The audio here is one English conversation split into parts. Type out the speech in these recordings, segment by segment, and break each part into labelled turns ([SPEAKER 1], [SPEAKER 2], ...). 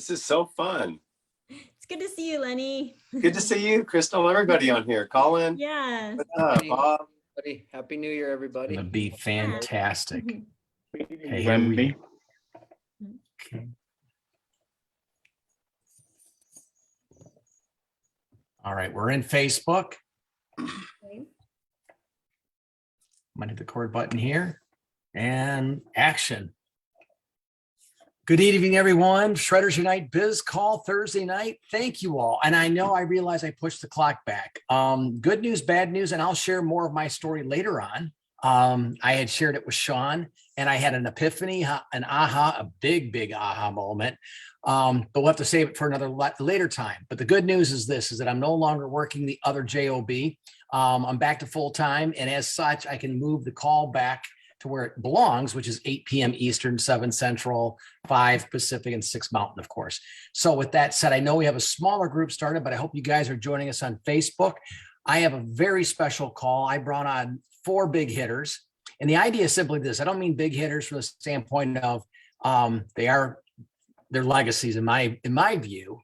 [SPEAKER 1] This is so fun.
[SPEAKER 2] It's good to see you, Lenny.
[SPEAKER 1] Good to see you, Crystal, everybody on here. Colin.
[SPEAKER 2] Yeah.
[SPEAKER 1] Bob.
[SPEAKER 3] Happy New Year, everybody.
[SPEAKER 4] It's gonna be fantastic. Hey,
[SPEAKER 5] Wendy.
[SPEAKER 4] Okay. All right, we're in Facebook.
[SPEAKER 2] Okay.
[SPEAKER 4] I'm gonna hit the record button here and action. Good evening, everyone. Shredders Unite Biz Call Thursday night. Thank you all. And I know I realize I pushed the clock back. Good news, bad news, and I'll share more of my story later on. I had shared it with Sean, and I had an epiphany, an aha, a big aha moment. But we'll have to save it for another later time. But the good news is this, is that I'm no longer working the other job. I'm back to full time. And as such, I can move the call back to where it belongs, which is 8 p.m. Eastern, 7 Central, 5 Pacific, and 6 Mountain, of course. So with that said, I know we have a smaller group started, but I hope you guys are joining us on Facebook. I have a very special call. I brought on 4 big hitters. And the idea is simply this. I don't mean big hitters from the standpoint of their legacies in my view,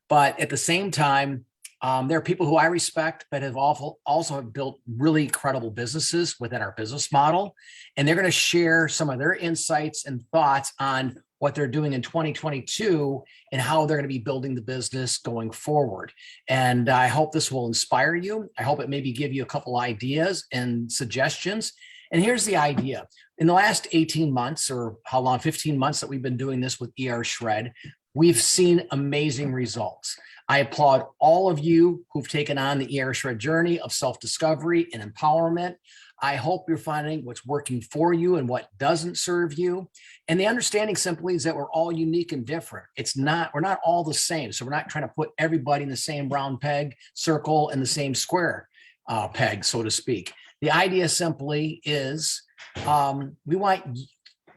[SPEAKER 4] but at the same time, there are people who I respect that have also have built really credible businesses within our business model. And they're going to share some of their insights and thoughts on what they're doing in 2022 and how they're going to be building the business going forward. And I hope this will inspire you. I hope it maybe give you a couple ideas and suggestions. And here's the idea. In the last 18 months, or how long, 15 months that we've been doing this with ER Shred, we've seen amazing results. I applaud all of you who've taken on the ER Shred journey of self-discovery and empowerment. I hope you're finding what's working for you and what doesn't serve you. And the understanding simply is that we're all unique and different. We're not all the same. So we're not trying to put everybody in the same round peg circle and the same square peg, so to speak. The idea simply is we want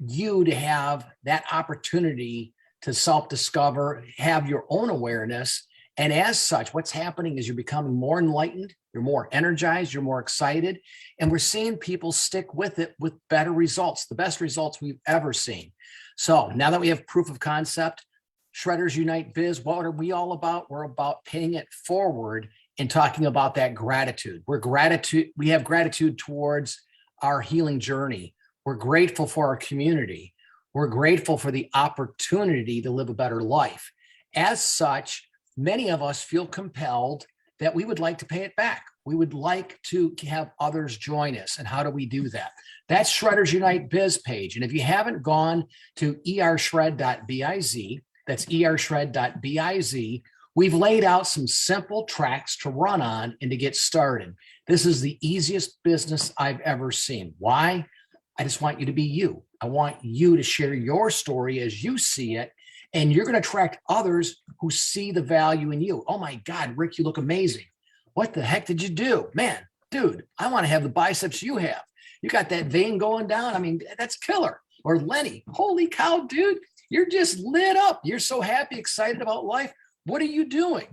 [SPEAKER 4] you to have that opportunity to self-discover, have your own awareness. And as such, what's happening is you're becoming more enlightened, you're more energized, you're more excited, and we're seeing people stick with it with better results, the best results we've ever seen. So now that we have proof of concept, Shredders Unite Biz, what are we all about? We're about paying it forward and talking about that gratitude. We have gratitude towards our healing journey. We're grateful for our community. We're grateful for the opportunity to live a better life. As such, many of us feel compelled that we would like to pay it back. We would like to have others join us. And how do we do that? That's Shredders Unite Biz page. And if you haven't gone to ershred.biz, that's ershred.biz, we've laid out some simple tracks to run on and to get started. This is the easiest business I've ever seen. Why? I just want you to be you. I want you to share your story as you see it. And you're going to attract others who see the value in you. Oh my God, Rick, you look amazing. What the heck did you do? Man, dude, I want to have the biceps you have. You got that vein going down. I mean, that's killer. Or Lenny, holy cow, dude, you're just lit up. You're so happy, excited about life. What are you doing?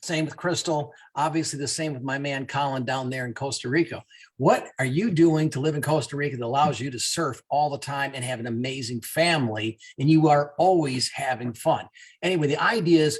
[SPEAKER 4] Same with Crystal. Obviously the same with my man, Colin, down there in Costa Rica. What are you doing to live in Costa Rica that allows you to surf all the time and have an amazing family, and you are always having fun? Anyway, the idea is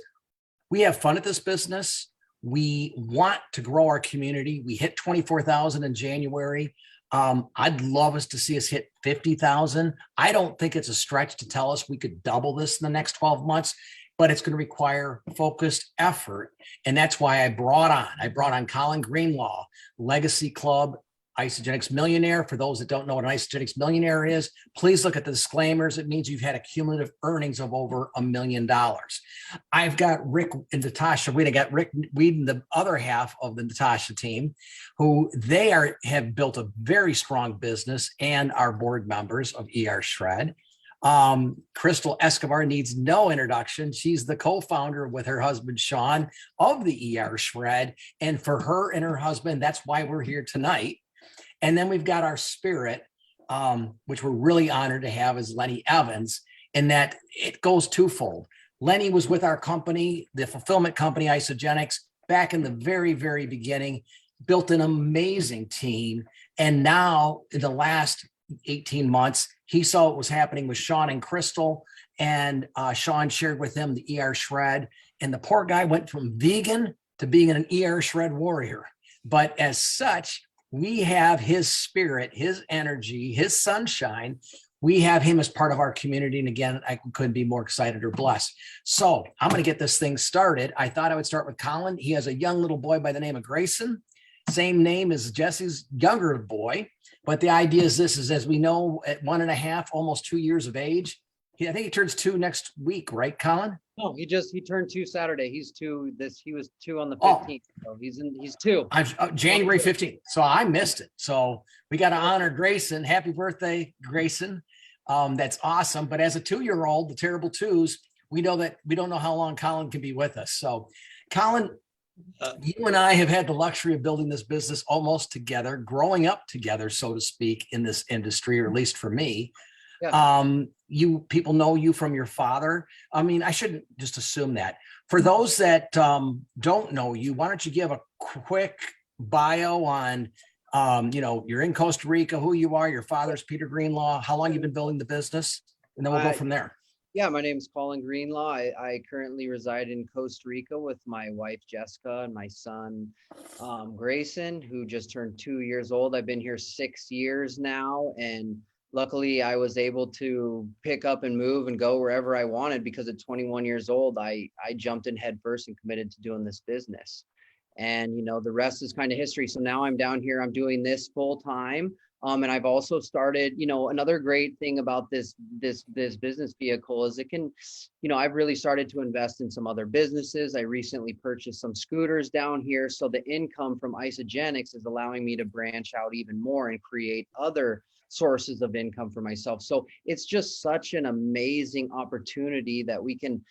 [SPEAKER 4] we have fun at this business. We want to grow our community. We hit 24,000 in January. I'd love us to see us hit 50,000. I don't think it's a stretch to tell us we could double this in the next 12 months. But it's going to require focused effort. And that's why I brought on Colin Greenlaw, Legacy Club, Isagenix Millionaire. For those that don't know what an Isagenix Millionaire is, please look at the disclaimers. It means you've had a cumulative earnings of over $1 million. I've got Rick and Natasha Weedon. I got Rick Weedon, the other half of the Natasha team, who have built a very strong business and are board members of ER Shred. Crystal Escobar needs no introduction. She's the co-founder with her husband, Sean, of the ER Shred. And for her and her husband, that's why we're here tonight. And then we've got our spirit, which we're really honored to have, is Lenny Evans, in that it goes twofold. Lenny was with our company, the fulfillment company, Isagenix, back in the very, very beginning, built an amazing team. And now in the last 18 months, he saw what was happening with Sean and Crystal, and Sean shared with him the ER shred, and the poor guy went from vegan to being an ER shred warrior. But as such, we have his spirit, his energy, his sunshine. We have him as part of our community. And again, I couldn't be more excited or blessed. So I'm going to get this thing started. I thought I would start with Colin. He has a young little boy by the name of Grayson, same name as Jesse's younger boy. But the idea is this is, as we know, at 1.5, almost 2 years of age, I think he turns 2 next week, right, Colin?
[SPEAKER 3] No, he turned 2 Saturday. He's 2 he was 2 on the
[SPEAKER 4] Oh.
[SPEAKER 3] 15th. So he's 2.
[SPEAKER 4] I'm January 15th. So I missed it. So we got to honor Grayson. Happy birthday, Grayson. That's awesome. But as a 2-year-old, the terrible twos, we know that we don't know how long Colin can be with us. So Colin, you and I have had the luxury of building this business almost together, growing up together, so to speak, in this industry, or at least for me.
[SPEAKER 3] Yeah.
[SPEAKER 4] You people know you from your father. I mean, I shouldn't just assume that. For those that don't know you, why don't you give a quick bio on, you're in Costa Rica, who you are, your father's Peter Greenlaw, how long you've been building the business, and then we'll go from there.
[SPEAKER 3] Yeah, my name is Colin Greenlaw. I currently reside in Costa Rica with my wife, Jessica, and my son, Grayson, who just turned 2 years old. I've been here 6 years now, and luckily I was able to pick up and move and go wherever I wanted, because at 21 years old, I jumped in head first and committed to doing this business. And, the rest is kind of history. So now I'm down here, I'm doing this full time. And I've also started, another great thing about this business vehicle is it can, I've really started to invest in some other businesses. I recently purchased some scooters down here. So the income from Isagenix is allowing me to branch out even more and create other sources of income for myself. So it's just such an amazing opportunity that we can,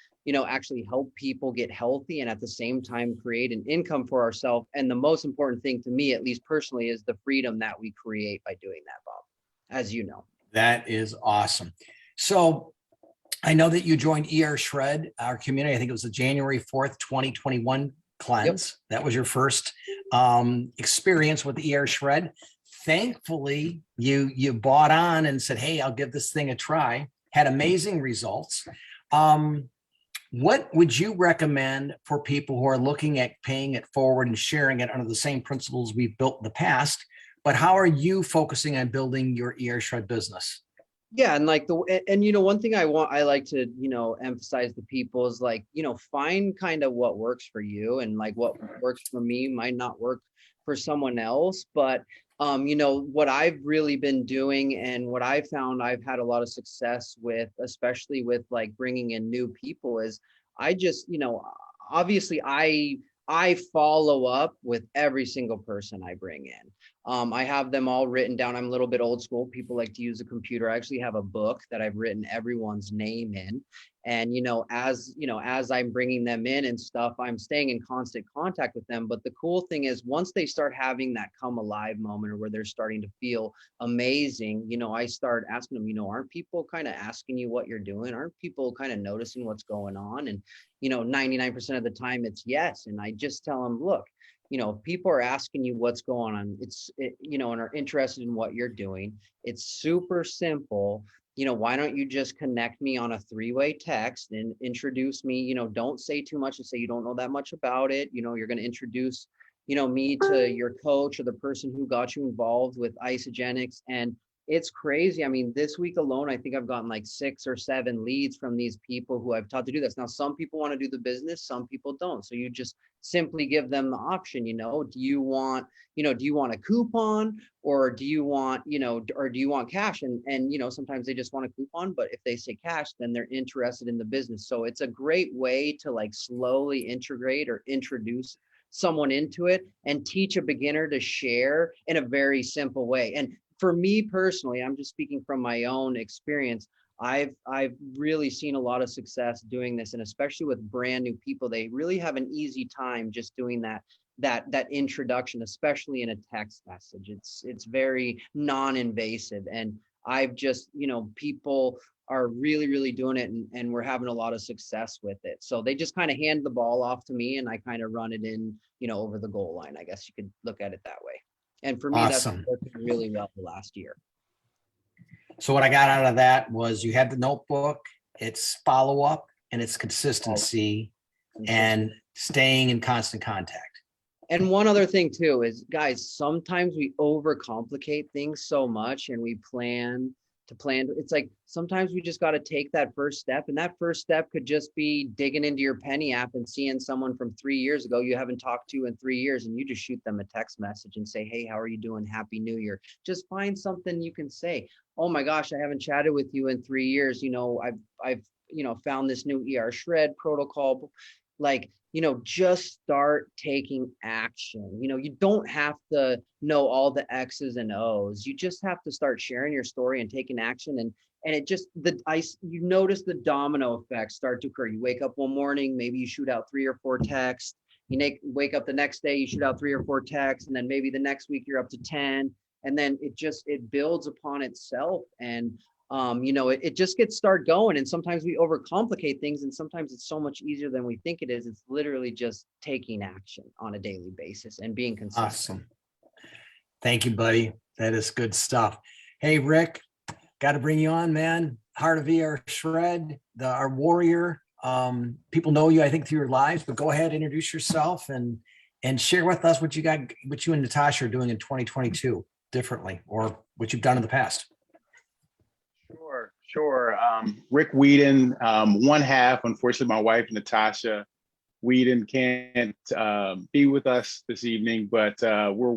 [SPEAKER 3] actually help people get healthy and at the same time create an income for ourselves. And the most important thing to me, at least personally, is the freedom that we create by doing that, Bob, as you know.
[SPEAKER 4] That is awesome. So I know that you joined ER Shred, our community. I think it was the January 4th, 2021 cleanse. Yep. That was your first experience with the ER Shred. Thankfully, you bought on and said, hey, I'll give this thing a try. Had amazing results. What would you recommend for people who are looking at paying it forward and sharing it under the same principles we've built in the past? But how are you focusing on building your ER Shred business?
[SPEAKER 3] Yeah. And one thing I like to, emphasize to people is find kind of what works for you, and what works for me might not work for someone else. But what I've really been doing and what I found I've had a lot of success with, especially with bringing in new people, is I just, obviously I follow up with every single person I bring in. I have them all written down. I'm a little bit old school. People like to use a computer. I actually have a book that I've written everyone's name in. And, as I'm bringing them in and stuff, I'm staying in constant contact with them. But the cool thing is, once they start having that come alive moment, or where they're starting to feel amazing, I start asking them, aren't people kind of asking you what you're doing? Aren't people kind of noticing what's going on? And, 99% of the time it's yes. And I just tell them, look, if people are asking you what's going on, and are interested in what you're doing, it's super simple. Why don't you just connect me on a 3-way text and introduce me? Don't say too much and say you don't know that much about it. You're going to introduce, me to your coach or the person who got you involved with Isagenix. And it's crazy. I mean, this week alone, I think I've gotten 6 or 7 leads from these people who I've taught to do this. Now, some people want to do the business, some people don't. So you just simply give them the option, do you want a coupon, or do you want, or do you want cash? And sometimes they just want a coupon, but if they say cash, then they're interested in the business. So it's a great way to slowly integrate or introduce someone into it and teach a beginner to share in a very simple way. And for me personally, I'm just speaking from my own experience, I've really seen a lot of success doing this, and especially with brand new people, they really have an easy time just doing that introduction, especially in a text message. It's very non-invasive, and I've just, people are really, really doing it, and we're having a lot of success with it. So they just kind of hand the ball off to me, and I kind of run it in, over the goal line. I guess you could look at it that way. And for me,
[SPEAKER 4] Awesome.
[SPEAKER 3] That's working really well the last year.
[SPEAKER 4] So what I got out of that was you had the notebook, it's follow up and it's consistency and staying in constant contact.
[SPEAKER 3] And one other thing too is, guys, sometimes we overcomplicate things so much and we plan. It's like sometimes we just got to take that first step, and that first step could just be digging into your Penny app and seeing someone from 3 years ago you haven't talked to in 3 years, and you just shoot them a text message and say, hey, how are you doing? Happy New Year. Just find something you can say. Oh my gosh, I haven't chatted with you in 3 years. I've found this new shred protocol. Like, just start taking action. You don't have to know all the X's and O's. You just have to start sharing your story and taking action. And it just, you notice the domino effect start to occur. You wake up one morning, maybe you shoot out 3 or 4 texts. You wake up the next day, you shoot out 3 or 4 texts. And then maybe the next week you're up to 10. And then it builds upon itself. And it just gets start going. And sometimes we overcomplicate things, and sometimes it's so much easier than we think it is. It's literally just taking action on a daily basis and being consistent.
[SPEAKER 4] Awesome. Thank you, buddy. That is good stuff. Hey, Rick, got to bring you on, man. Heart of ER Shred, our warrior. People know you, I think, through your lives, but go ahead, introduce yourself and share with us what you and Natasha are doing in 2022 differently, or what you've done in the past.
[SPEAKER 5] Sure. Rick Weedon, one half. Unfortunately, my wife, Natasha Weedon, can't be with us this evening, but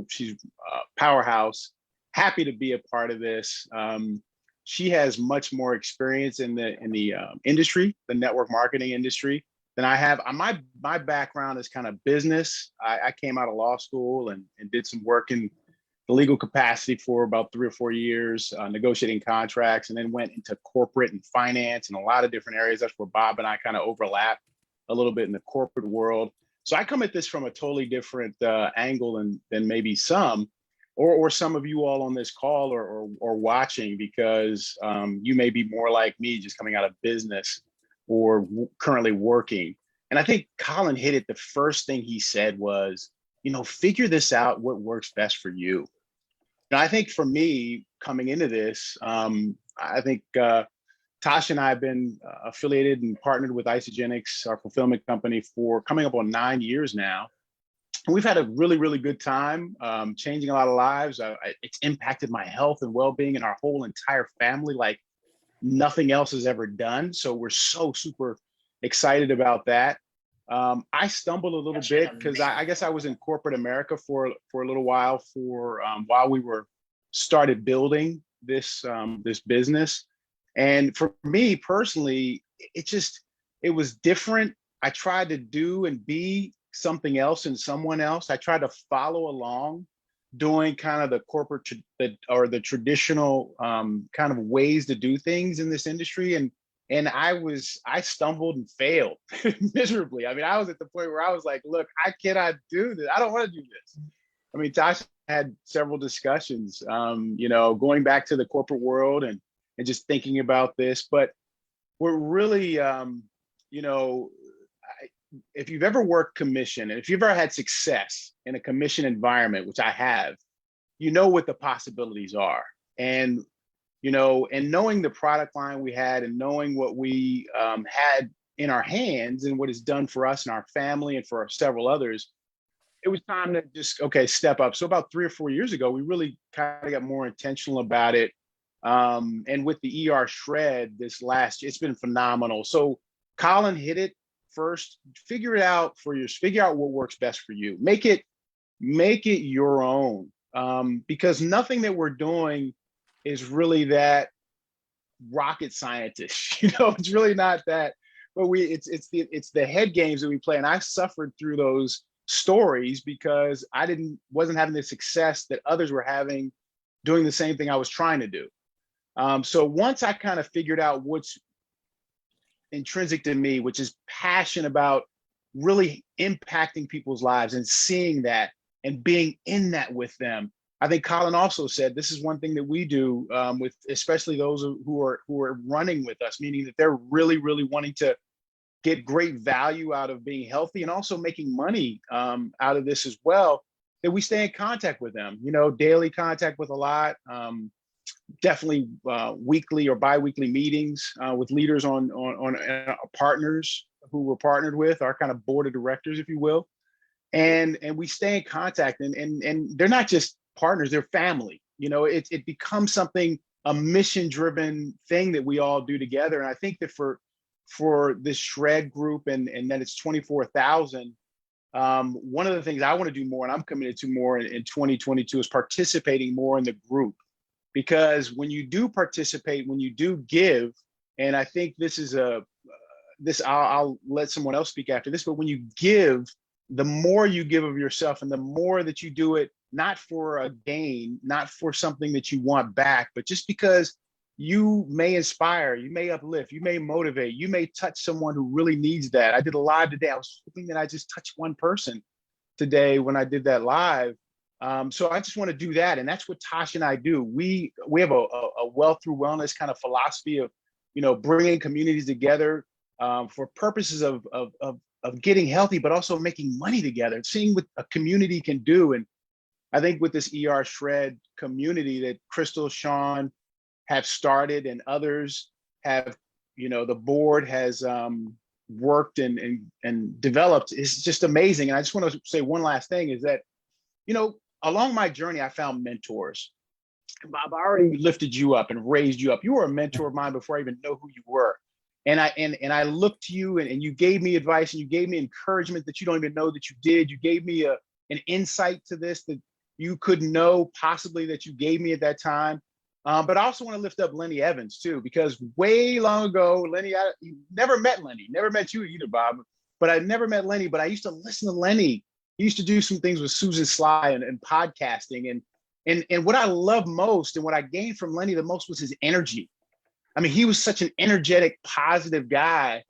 [SPEAKER 5] she's a powerhouse. Happy to be a part of this. She has much more experience in the industry, the network marketing industry, than I have. My background is kind of business. I came out of law school and did some work in the legal capacity for about 3 or 4 years, negotiating contracts, and then went into corporate and finance and a lot of different areas. That's where Bob and I kind of overlap a little bit in the corporate world. So I come at this from a totally different angle than maybe some, or some of you all on this call or watching, because you may be more like me, just coming out of business or currently working. And I think Colin hit it. The first thing he said was, figure this out, what works best for you. Now, I think for me, coming into this, I think Tasha and I have been affiliated and partnered with Isagenix, our fulfillment company, for coming up on 9 years now. And we've had a really, really good time, changing a lot of lives. It's impacted my health and well-being and our whole entire family like nothing else has ever done. So we're so super excited about that. I stumbled a little bit because I guess I was in corporate America for a little while while we were started building this business. And for me personally, it was different. I tried to do and be something else and someone else. I tried to follow along doing kind of the corporate or the traditional kind of ways to do things in this industry. And I stumbled and failed miserably. I mean, I was at the point where I was like, look, I cannot do this. I don't want to do this. I mean, Tasha had several discussions, going back to the corporate world and just thinking about this. But we're really, if you've ever worked commission, and if you've ever had success in a commission environment, which I have, what the possibilities are. And knowing the product line we had and knowing what we had in our hands and what it's done for us and our family and for several others, it was time to just, step up. So about 3 or 4 years ago, we really kind of got more intentional about it. And with the ER Shred this last year, it's been phenomenal. So Colin hit it first, figure out what works best for you. Make it your own, because nothing that we're doing is really that rocket scientist. It's really not that, but it's the head games that we play. And I suffered through those stories because I wasn't having the success that others were having doing the same thing I was trying to do. So once I kind of figured out what's intrinsic to me, which is passion about really impacting people's lives and seeing that and being in that with them. I think Colin also said this is one thing that we do with especially those who are running with us, meaning that they're really, really wanting to get great value out of being healthy and also making money out of this as well, that we stay in contact with them, daily contact with a lot. definitely weekly or bi-weekly meetings with leaders on partners who we're partnered with, our kind of board of directors, if you will. And we stay in contact, and they're not just partners, they're family. You know, it becomes something, a mission-driven thing that we all do together. And I think that for this shred group and that it's 24,000, one of the things I want to do more, and I'm committed to more in 2022, is participating more in the group. Because when you do participate, when you do give, and I think this is I'll let someone else speak after this, but when you give, the more you give of yourself and the more that you do it, not for a gain, not for something that you want back, but just because you may inspire, you may uplift, you may motivate, you may touch someone who really needs that. I did a live today. I was hoping that I just touched one person today when I did that live. So I just want to do that. And that's what Tasha and I do. We have a wealth through wellness kind of philosophy of, you know, bringing communities together for purposes of getting healthy, but also making money together, seeing what a community can do. And I think with this ER Shred community that Crystal, Sean have started, and others have, you know, the board has worked and developed, is just amazing. And I just want to say one last thing is that, you know, along my journey, I found mentors. Bob, I already lifted you up and raised you up. You were a mentor of mine before I even know who you were. And I looked to you, and you gave me advice, and you gave me encouragement that you don't even know that you did. You gave me an insight to this that you couldn't know possibly that you gave me at that time. But I also want to lift up Lenny Evans too, because way long ago, Lenny, I never met Lenny, never met you either, Bob, but I never met Lenny, but I used to listen to Lenny. He used to do some things with Susan Sly and podcasting. And what I love most and what I gained from Lenny the most was his energy. I mean, he was such an energetic, positive guy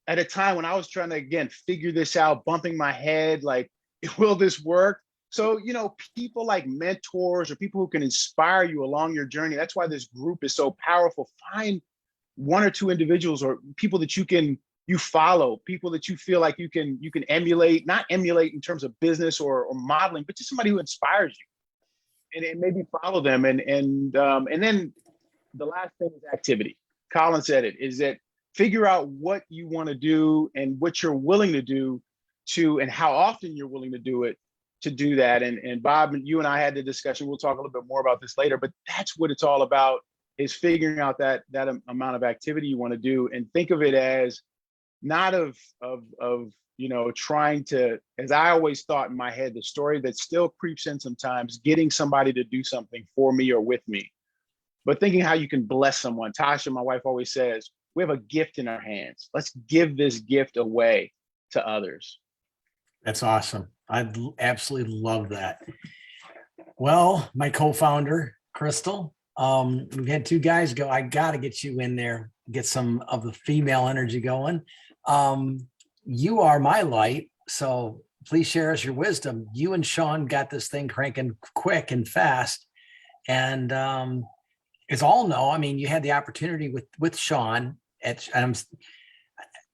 [SPEAKER 5] at a time when I was trying to, again, figure this out, bumping my head, like, will this work? So, you know, people like mentors or people who can inspire you along your journey. That's why this group is so powerful. Find one or two individuals or people that you follow, people that you feel like you can emulate, not emulate in terms of business or modeling, but just somebody who inspires you, and maybe follow them. And then the last thing is activity. Colin said it, is that figure out what you want to do and what you're willing to do and how often you're willing to do it to do that. And Bob, you and I had the discussion, we'll talk a little bit more about this later, but that's what it's all about, is figuring out that amount of activity you want to do, and think of it as not of you know, trying to, as I always thought in my head, the story that still creeps in sometimes, getting somebody to do something for me or with me, but thinking how you can bless someone. Tasha, my wife, always says, we have a gift in our hands. Let's give this gift away to others.
[SPEAKER 4] That's awesome. I absolutely love that. Well, my co-founder, Crystal, we've had two guys go. I got to get you in there, get some of the female energy going. You are my light, so please share us your wisdom. You and Sean got this thing cranking quick and fast, and it's all no. I mean, you had the opportunity with Sean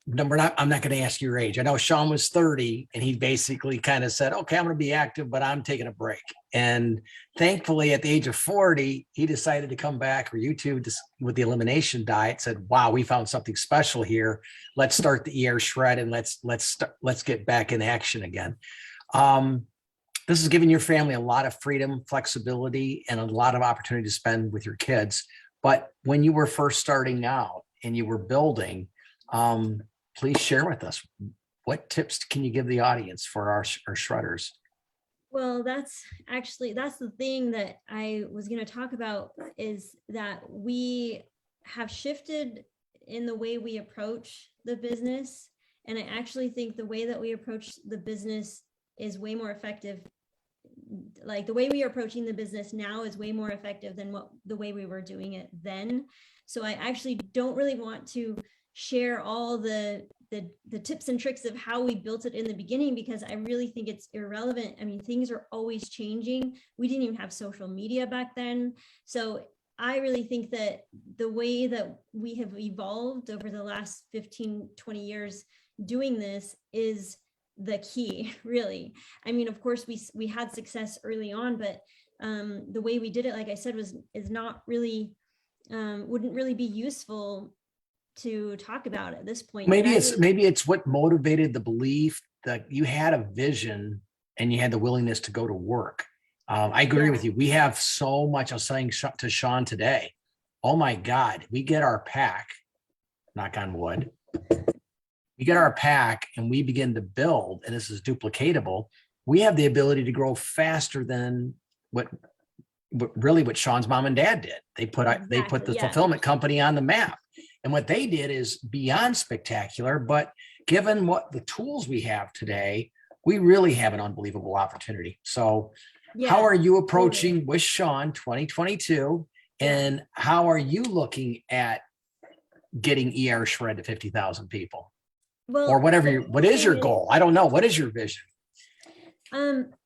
[SPEAKER 4] I'm not going to ask your age. I know Sean was 30, and he basically kind of said, okay, I'm going to be active, but I'm taking a break. And thankfully at the age of 40, he decided to come back, or YouTube with the elimination diet, said, wow, we found something special here. Let's start the ER Shred, and let's get back in action again. This is giving your family a lot of freedom, flexibility, and a lot of opportunity to spend with your kids. But when you were first starting out and you were building, please share with us, what tips can you give the audience for our shredders?
[SPEAKER 2] Well, that's the thing that I was going to talk about, is that we have shifted in the way we approach the business. And I actually think the way that we approach the business is way more effective. Like, the way we are approaching the business now is way more effective than the way we were doing it then. So I actually don't really want to share all the tips and tricks of how we built it in the beginning, because I really think it's irrelevant. I mean, things are always changing. We didn't even have social media back then. So I really think that the way that we have evolved over the last 15, 20 years doing this is the key, really. I mean, of course, we had success early on, but the way we did it, like I said, is not really, wouldn't really be useful to talk about at this point.
[SPEAKER 4] Maybe it's what motivated the belief that you had a vision and you had the willingness to go to work. I agree with you. We have so much. I was saying to Sean today, oh my God, we get our pack, knock on wood. We get our pack and we begin to build, and this is duplicatable. We have the ability to grow faster than what Sean's mom and dad did. They put the fulfillment company on the map. And what they did is beyond spectacular, but given what the tools we have today, we really have an unbelievable opportunity. So how are you approaching with Sean 2022? And how are you looking at getting ER Shred to 50,000 people?
[SPEAKER 2] Well,
[SPEAKER 4] or whatever, what is your goal? I don't know. What is your vision?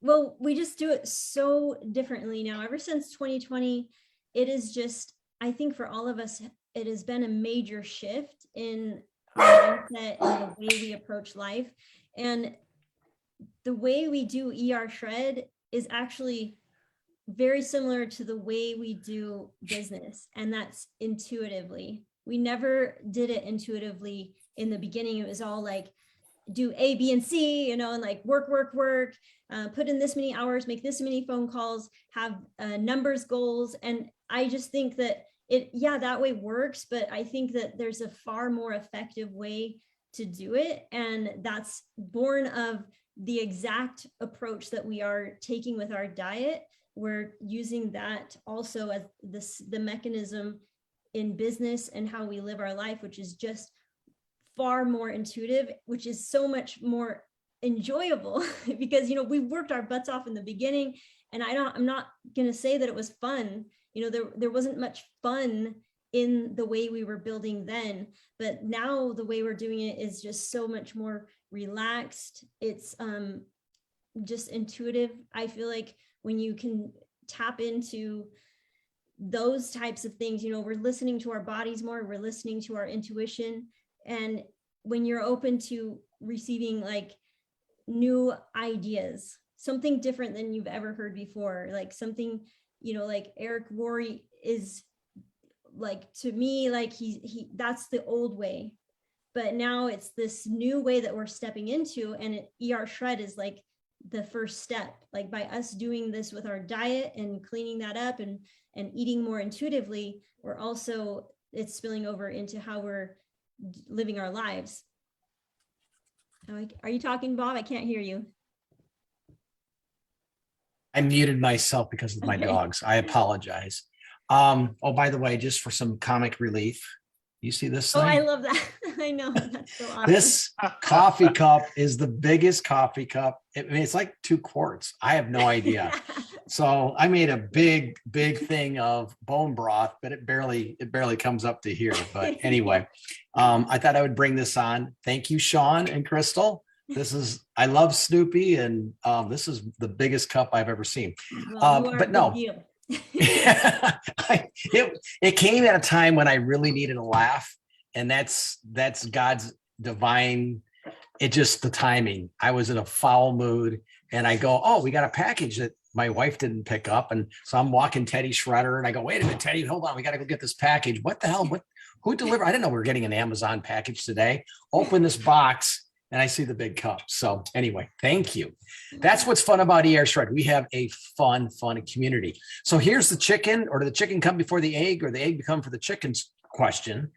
[SPEAKER 2] Well, we just do it so differently now. Ever since 2020, it is just, I think for all of us, it has been a major shift in our mindset and the way we approach life. And the way we do ER Shred is actually very similar to the way we do business, and that's intuitively. We never did it intuitively in the beginning. It was all like, do A, B, and C, and like work, put in this many hours, make this many phone calls, have numbers, goals. And I just think that that way works, but I think that there's a far more effective way to do it. And that's born of the exact approach that we are taking with our diet. We're using that also as the mechanism in business and how we live our life, which is just far more intuitive, which is so much more enjoyable because, we worked our butts off in the beginning, and I'm not going to say that it was fun. There wasn't much fun in the way we were building then, but now the way we're doing it is just so much more relaxed. It's just intuitive. I feel like when you can tap into those types of things, we're listening to our bodies more, we're listening to our intuition. And when you're open to receiving like new ideas, something different than you've ever heard before, like something, like Eric Worre is like, to me, like he that's the old way, but now it's this new way that we're stepping into, and ER Shred is like the first step. Like by us doing this with our diet and cleaning that up and eating more intuitively, it's spilling over into how we're living our lives. Are you talking, Bob? I can't hear you.
[SPEAKER 4] I muted myself because of my dogs. I apologize. Oh, by the way, just for some comic relief, you see this thing?
[SPEAKER 2] Oh, I love that. I know. That's so awesome.
[SPEAKER 4] This coffee cup is the biggest coffee cup. It's like 2 quarts. I have no idea. So I made a big thing of bone broth, but it barely comes up to here. But anyway, I thought I would bring this on. Thank you, Sean and Crystal. I love Snoopy, and this is the biggest cup I've ever seen.
[SPEAKER 2] Well,
[SPEAKER 4] but no. It came at a time when I really needed a laugh, and that's God's divine. It just the timing. I was in a foul mood, and I go, "Oh, we got a package that my wife didn't pick up," and so I'm walking Teddy Shredder, and I go, "Wait a minute, Teddy, hold on, we got to go get this package. What the hell? Who delivered? I didn't know we were getting an Amazon package today. Open this box." And I see the big cup. So anyway, thank you. That's what's fun about ER Shred. We have a fun community. So here's the chicken, or did the chicken come before the egg, or the egg become for the chicken's question.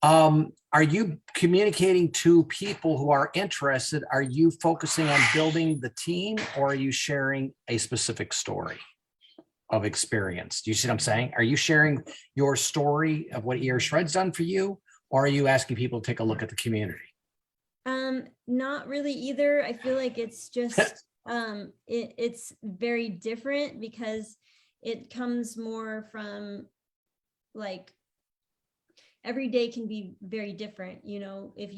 [SPEAKER 4] Are you communicating to people who are interested? Are you focusing on building the team, or are you sharing a specific story of experience? Do you see what I'm saying? Are you sharing your story of what ER Shred's done for you, or are you asking people to take a look at the community?
[SPEAKER 2] Not really either. I feel like it's just it's very different because it comes more from like every day can be very different. If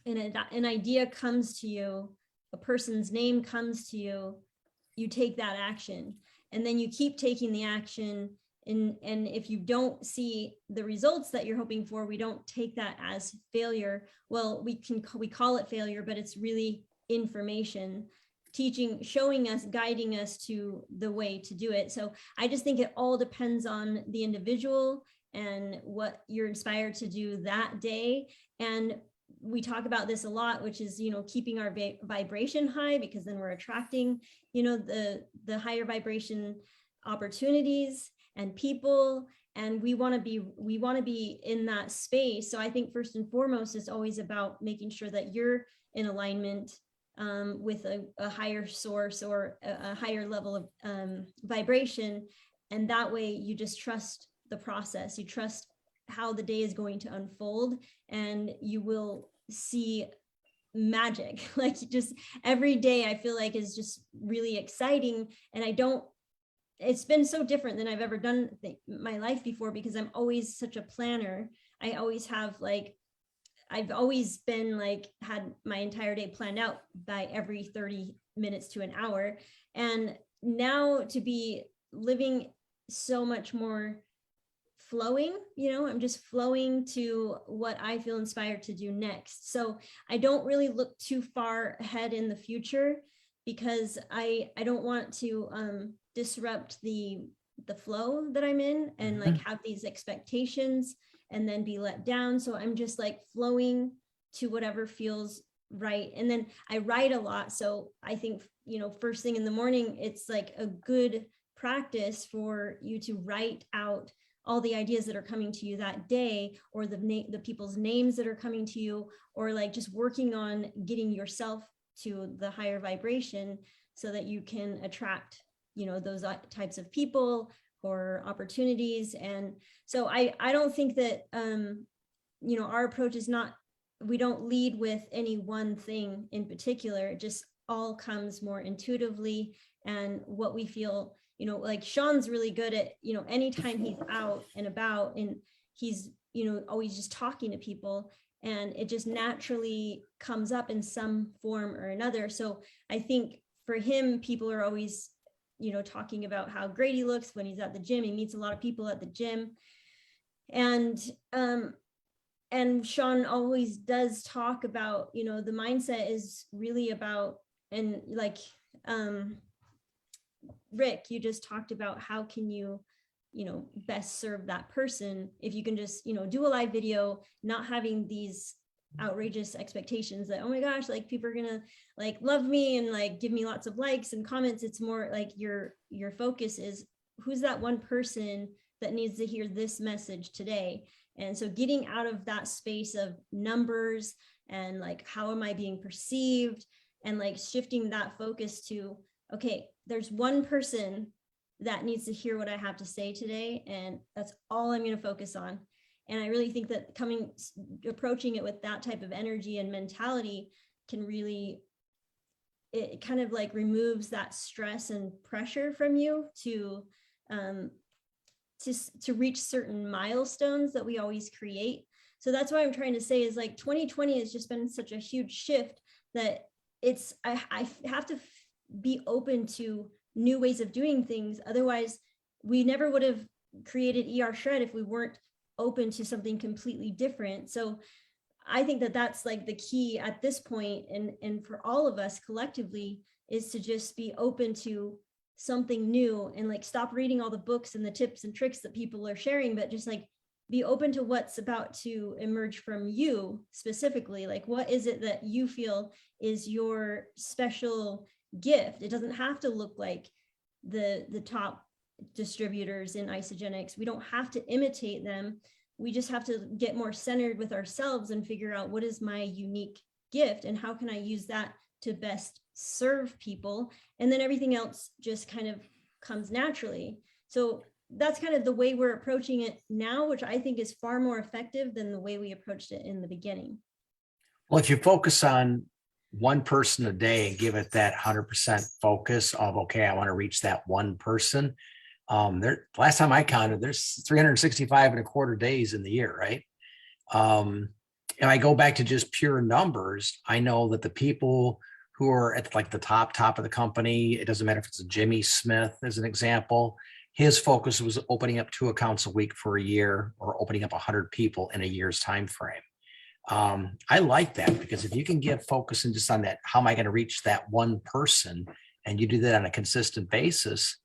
[SPEAKER 2] an idea comes to you, a person's name comes to you, you take that action, and then you keep taking the action. And if you don't see the results that you're hoping for, we don't take that as failure. Well, we call it failure, but it's really information. showing us, guiding us to the way to do it. So I just think it all depends on the individual and what you're inspired to do that day. And we talk about this a lot, which is, keeping our vibration high, because then we're attracting, the higher vibration opportunities and people. And we want to be in that space. So I think first and foremost, it's always about making sure that you're in alignment with a higher source or a higher level of vibration. And that way you just trust the process. You trust how the day is going to unfold, and you will see magic. Like, just every day I feel like is just really exciting. And it's been so different than I've ever done my life before, because I'm always such a planner. I always have I've always been had my entire day planned out by every 30 minutes to an hour. And now to be living so much more flowing, I'm just flowing to what I feel inspired to do next. So I don't really look too far ahead in the future, because I don't want to disrupt the flow that I'm in, and have these expectations and then be let down. So I'm just flowing to whatever feels right. And then I write a lot. So I think, first thing in the morning, it's a good practice for you to write out all the ideas that are coming to you that day, or the people's names that are coming to you, or just working on getting yourself to the higher vibration so that you can attract, those types of people or opportunities. And so I don't think that, our approach is not, we don't lead with any one thing in particular. It just all comes more intuitively, and what we feel, Sean's really good at, anytime he's out and about and he's, always just talking to people, and it just naturally comes up in some form or another. So I think for him, people are always, talking about how great he looks when he's at the gym. He meets a lot of people at the gym. And Sean always does talk about, the mindset is really about, and Rick, you just talked about how can you, best serve that person if you can just, do a live video, not having these outrageous expectations that, oh my gosh, people are gonna love me and give me lots of likes and comments. It's more your focus is, who's that one person that needs to hear this message today? And so getting out of that space of numbers and how am I being perceived, and shifting that focus to, okay, there's one person that needs to hear what I have to say today, and that's all I'm going to focus on. And I really think that approaching it with that type of energy and mentality can really, it kind of removes that stress and pressure from you to reach certain milestones that we always create. So that's what I'm trying to say is 2020 has just been such a huge shift that I have to be open to new ways of doing things. Otherwise, we never would have created ER Shred if we weren't open to something completely different. So I think that that's the key at this point, and for all of us collectively, is to just be open to something new, and stop reading all the books and the tips and tricks that people are sharing, but just be open to what's about to emerge from you specifically. What is it that you feel is your special gift? It doesn't have to look like the top distributors in Isagenix. We don't have to imitate them. We just have to get more centered with ourselves and figure out what is my unique gift and how can I use that to best serve people. And then everything else just kind of comes naturally. So that's kind of the way we're approaching it now, which I think is far more effective than the way we approached it in the beginning.
[SPEAKER 4] Well, if you focus on one person a day and give it that 100% focus of, okay, I want to reach that one person. Last time I counted, there's 365 and a quarter days in the year, right? And I go back to just pure numbers. I know that the people who are at the top of the company, it doesn't matter if it's a Jimmy Smith as an example, his focus was opening up 2 accounts a week for a year, or opening up 100 people in a year's time frame. I like that, because if you can get focus and just on that, how am I going to reach that one person, and you do that on a consistent basis,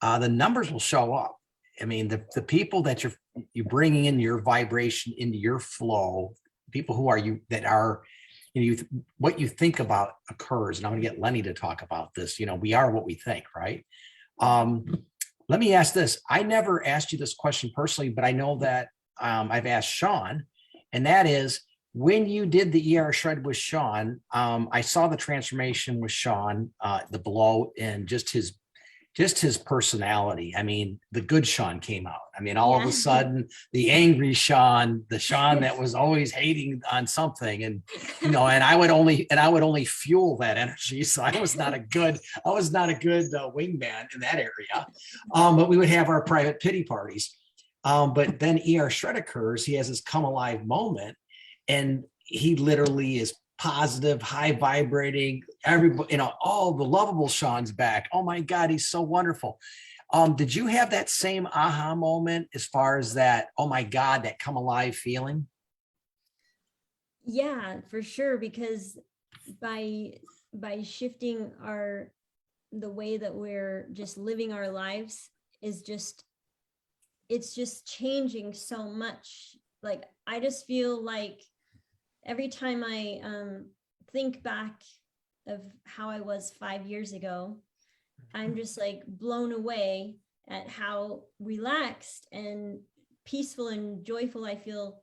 [SPEAKER 4] the numbers will show up. I mean, the people that you're bringing in your vibration into your flow, people who are you that are, what you think about occurs. And I'm going to get Lenny to talk about this. We are what we think, right? Let me ask this. I never asked you this question personally, but I know that I've asked Sean, and that is, when you did the ER shred with Sean, I saw the transformation with Sean, the blow, and just his personality. I mean, the good Sean came out. I mean, all of a sudden, the angry Sean, the Sean that was always hating on something, and and I would only fuel that energy. So I was not a good wingman in that area. But we would have our private pity parties. But then ER shred occurs. He has this come alive moment, and he literally is positive, high vibrating, everybody, all the lovable Sean's back. Oh my God, he's so wonderful. Did you have that same aha moment as far as that, oh my God, that come alive feeling?
[SPEAKER 2] Yeah, for sure. Because by shifting the way that we're just living our lives it's just changing so much. Like, I just feel like every time I think back of how I was 5 years ago, I'm just like blown away at how relaxed and peaceful and joyful I feel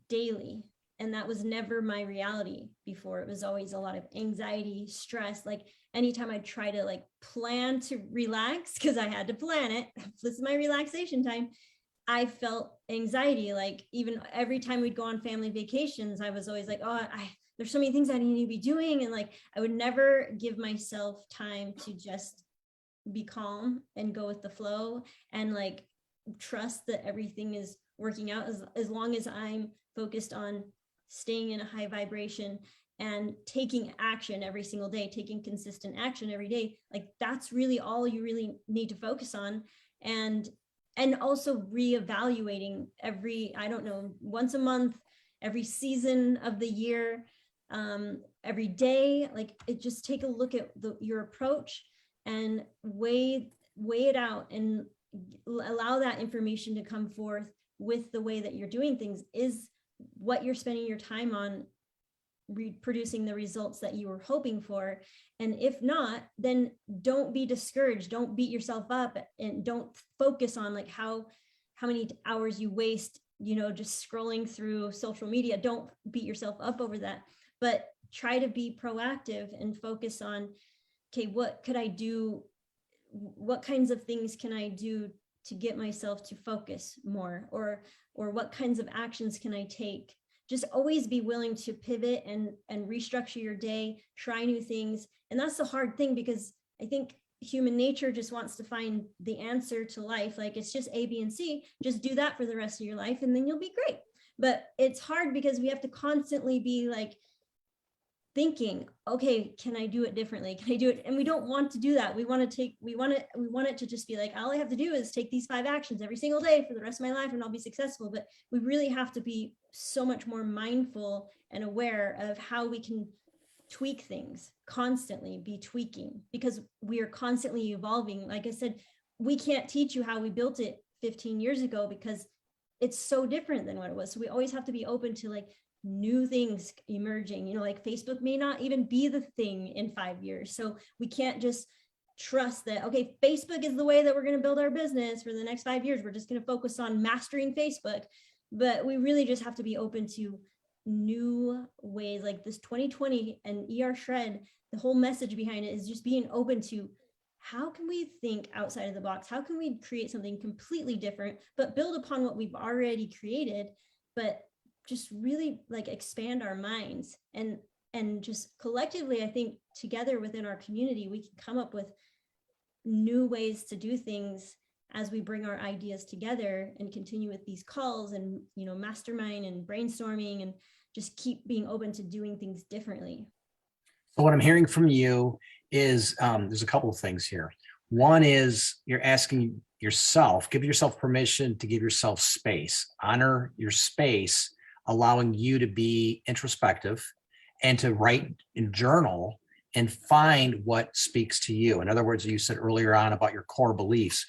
[SPEAKER 2] daily. And that was never my reality before. It was always a lot of anxiety, stress. Like, anytime I try to like plan to relax, because I had to plan it, this is my relaxation time, I felt anxiety. Like, even every time we'd go on family vacations, I was always like, there's so many things I need to be doing. And like, I would never give myself time to just be calm and go with the flow and like trust that everything is working out, as long as I'm focused on staying in a high vibration and taking action every single day, taking consistent action every day. Like, that's really all you really need to focus on. And also reevaluating once a month, every season of the year, every day. Like, just take a look at your approach and weigh it out and allow that information to come forth with the way that you're doing things. Is what you're spending your time on producing the results that you were hoping for? And if not, then don't be discouraged. Don't beat yourself up, and don't focus on like how many hours you waste, just scrolling through social media. Don't beat yourself up over that, but try to be proactive and focus on, okay, what could I do? What kinds of things can I do to get myself to focus more? Or what kinds of actions can I take? Just always be willing to pivot and restructure your day, try new things. And that's the hard thing, because I think human nature just wants to find the answer to life. Like, it's just A, B, and C. Just do that for the rest of your life and then you'll be great. But it's hard because we have to constantly be like thinking, okay, can I do it differently? Can I do it? And we don't want to do that. We want it to just be like, all I have to do is take these 5 actions every single day for the rest of my life and I'll be successful. But we really have to be so much more mindful and aware of how we can tweak things, constantly be tweaking, because we are constantly evolving. Like I said, we can't teach you how we built it 15 years ago because it's so different than what it was. So we always have to be open to like new things emerging, like Facebook may not even be the thing in 5 years. So we can't just trust that, okay, Facebook is the way that we're going to build our business for the next 5 years. We're just going to focus on mastering Facebook. But we really just have to be open to new ways, like this 2020 and ER Shred. The whole message behind it is just being open to, how can we think outside of the box? How can we create something completely different, but build upon what we've already created, but just really like expand our minds and just collectively, I think together within our community, we can come up with new ways to do things as we bring our ideas together and continue with these calls and, mastermind and brainstorming, and just keep being open to doing things differently.
[SPEAKER 4] So what I'm hearing from you is there's a couple of things here. One is you're asking yourself, give yourself permission to give yourself space, honor your space allowing you to be introspective and to write and journal and find what speaks to you. In other words, you said earlier on about your core beliefs.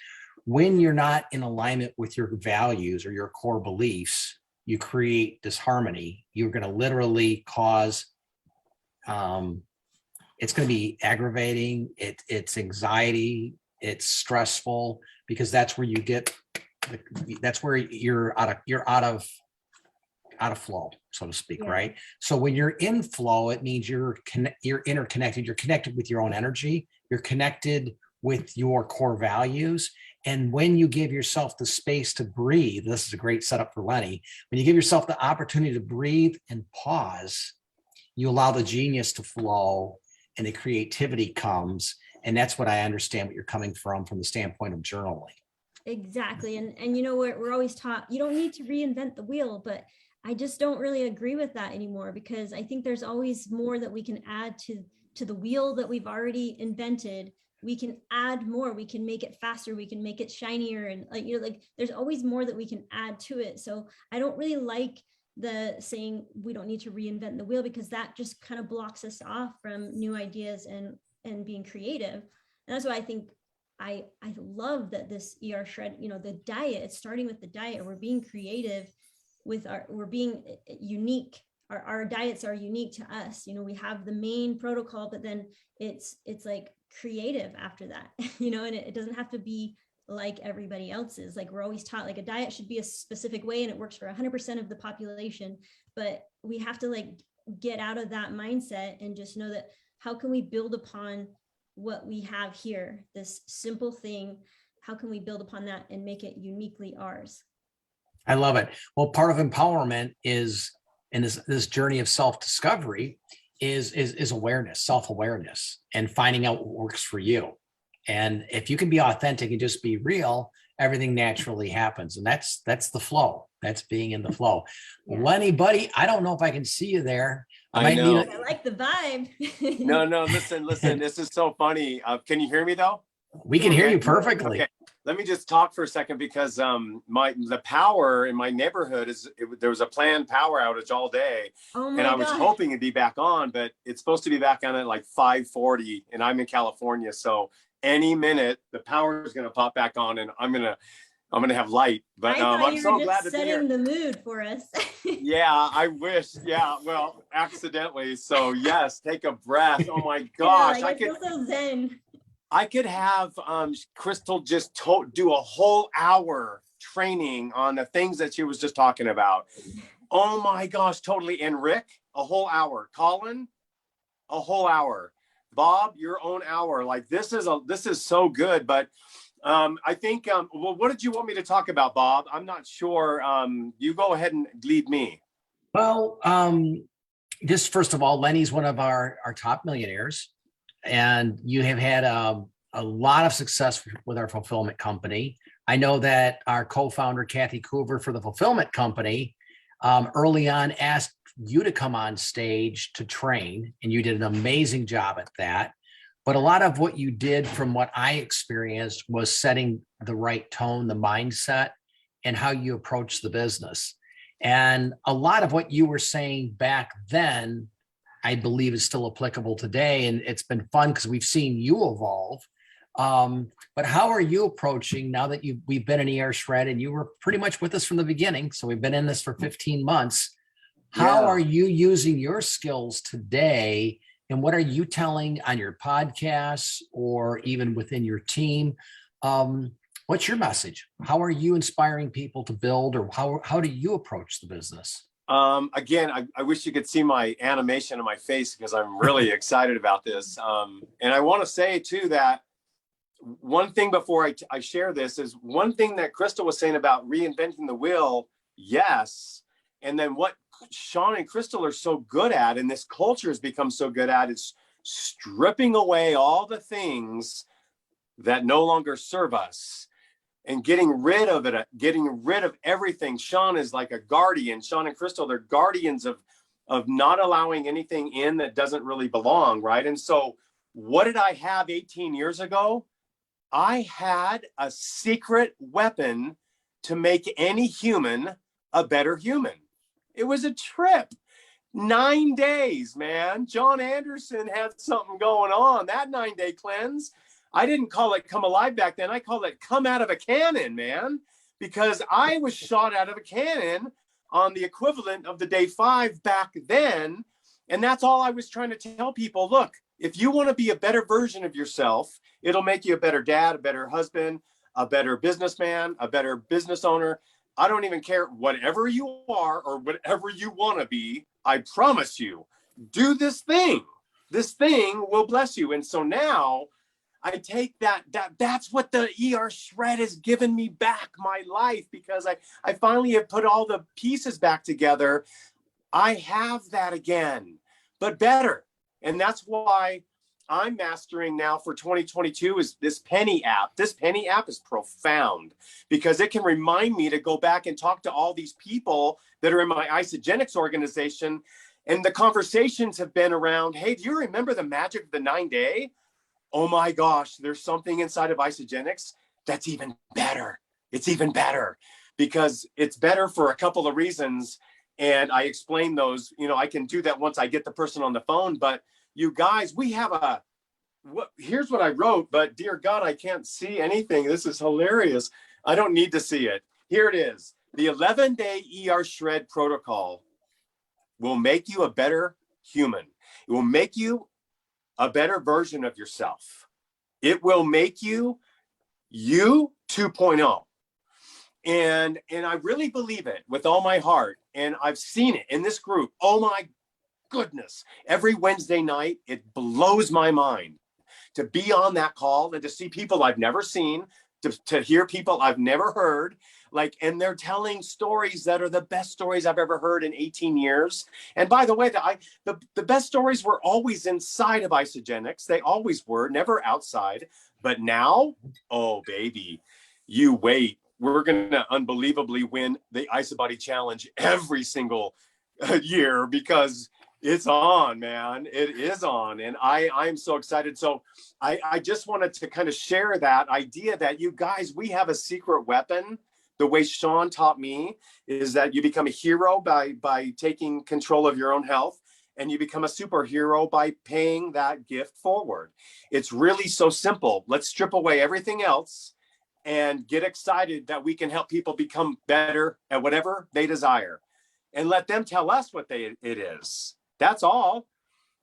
[SPEAKER 4] When you're not in alignment with your values or your core beliefs, you create disharmony. You're going to literally cause, it's going to be aggravating. It's anxiety. It's stressful, because that's where you get, that's where you're out of flow, so to speak,
[SPEAKER 2] Yeah.
[SPEAKER 4] right? So when you're in flow, it means you're interconnected. You're connected with your own energy. You're connected with your core values. And when you give yourself the space to breathe, this is a great setup for Lenny. When you give yourself the opportunity to breathe and pause, you allow the genius to flow and the creativity comes. And that's what I understand what you're coming from the standpoint of journaling.
[SPEAKER 2] Exactly. And you know, we're always taught you don't need to reinvent the wheel, but I just don't really agree with that anymore, because I think there's always more that we can add to the wheel that we've already invented. We can add more, we can make it faster, we can make it shinier, and like, you know, like there's always more that we can add to it. So I don't really like the saying we don't need to reinvent the wheel, because that just kind of blocks us off from new ideas and being creative. And that's why I think I love that this ER shred, you know, the diet, it's starting with the diet. We're being creative with we're being unique. Our diets are unique to us. You know, we have the main protocol, but then it's like creative after that, you know, and it doesn't have to be like everybody else's. Like we're always taught like a diet should be a specific way and it works for 100% of the population, but we have to like get out of that mindset and just know that how can we build upon what we have here, this simple thing, how can we build upon that and make it uniquely ours?
[SPEAKER 4] I love it. Well, part of empowerment is, in this journey of self-discovery, is awareness, self-awareness, and finding out what works for you. And if you can be authentic and just be real, everything naturally happens. And that's the flow. That's being in the flow.
[SPEAKER 2] Yeah.
[SPEAKER 4] Lenny, buddy, I don't know if I can see you there.
[SPEAKER 1] I know.
[SPEAKER 2] I like the vibe.
[SPEAKER 1] No, listen. This is so funny. Can you hear me though?
[SPEAKER 4] We can hear
[SPEAKER 1] Okay.
[SPEAKER 4] you perfectly.
[SPEAKER 1] Okay. Let me just talk for a second, because the power in my neighborhood there was a planned power outage all day,
[SPEAKER 2] Oh my
[SPEAKER 1] and I was
[SPEAKER 2] gosh.
[SPEAKER 1] hoping it'd be back on, but it's supposed to be back on at like 5:40, and I'm in California, so any minute the power is going to pop back on, and I'm gonna have light. But
[SPEAKER 2] I thought
[SPEAKER 1] I'm
[SPEAKER 2] you
[SPEAKER 1] so
[SPEAKER 2] were
[SPEAKER 1] glad
[SPEAKER 2] just
[SPEAKER 1] to be here.
[SPEAKER 2] setting the mood for us.
[SPEAKER 1] Yeah, I wish. Yeah, well, accidentally. So yes, take a breath. Oh my gosh,
[SPEAKER 2] I feel so zen.
[SPEAKER 1] I could have Crystal just do a whole hour training on the things that she was just talking about. Oh my gosh, totally. And Rick, a whole hour. Colin, a whole hour. Bob, your own hour. Like this is so good. But I think, well, what did you want me to talk about, Bob? I'm not sure. You go ahead and lead me.
[SPEAKER 4] Well, just first of all, Lenny's one of our top millionaires, and you have had a lot of success with our fulfillment company. I know that our co-founder, Kathy Coover, for the fulfillment company, early on asked you to come on stage to train, and you did an amazing job at that. But a lot of what you did, from what I experienced, was setting the right tone, the mindset, and how you approach the business. And a lot of what you were saying back then, I believe, is still applicable today. And it's been fun because we've seen you evolve. But how are you approaching, now that we've been in ER Shred and you were pretty much with us from the beginning? So we've been in this for 15 months. How
[SPEAKER 1] Yeah.
[SPEAKER 4] are you using your skills today? And what are you telling on your podcasts or even within your team? What's your message? How are you inspiring people to build, or how do you approach the business?
[SPEAKER 1] Again, I wish you could see my animation on my face, because I'm really excited about this. And I want to say too that one thing before I share this is one thing that Crystal was saying about reinventing the wheel. Yes. And then what Sean and Crystal are so good at, and this culture has become so good at, is stripping away all the things that no longer serve us and getting rid of it, getting rid of everything. Sean is like a guardian. Sean and Crystal, they're guardians of not allowing anything in that doesn't really belong, right? And so what did I have 18 years ago? I had a secret weapon to make any human a better human. It was a trip. 9 days, man. John Anderson had something going on. That 9-day cleanse, I didn't call it come alive back then. I called it come out of a cannon, man, because I was shot out of a cannon on the equivalent of the day 5 back then. And that's all I was trying to tell people. Look, if you want to be a better version of yourself, it'll make you a better dad, a better husband, a better businessman, a better business owner. I don't even care whatever you are or whatever you want to be. I promise you, do this thing. This thing will bless you. And so now I take that's what the ER shred has given me back my life, because I finally have put all the pieces back together. I have that again, but better. And that's why I'm mastering now for 2022 is this Penny app. This Penny app is profound because it can remind me to go back and talk to all these people that are in my Isagenix organization. And the conversations have been around, hey, do you remember the magic of the 9-day? Oh my gosh, there's something inside of Isagenix that's even better. It's even better because it's better for a couple of reasons. And I explain those, I can do that once I get the person on the phone, but you guys, we have here's what I wrote, but dear God, I can't see anything. This is hilarious. I don't need to see it. Here it is. The 11-day ER shred protocol will make you a better human. It will make you a better version of yourself. It will make you 2.0. And I really believe it with all my heart. And I've seen it in this group. Oh my goodness. Every Wednesday night, it blows my mind to be on that call and to see people I've never seen, to hear people I've never heard, and they're telling stories that are the best stories I've ever heard in 18 years. And by the way, the best stories were always inside of Isagenix. They always were, never outside. But now, oh baby, you wait. We're going to unbelievably win the IsaBody Challenge every single year because it's on, man. It is on. And I'm so excited. So I just wanted to kind of share that idea that you guys, we have a secret weapon. The way Sean taught me is that you become a hero by taking control of your own health, and you become a superhero by paying that gift forward. It's really so simple. Let's strip away everything else and get excited that we can help people become better at whatever they desire and let them tell us what it is. That's all.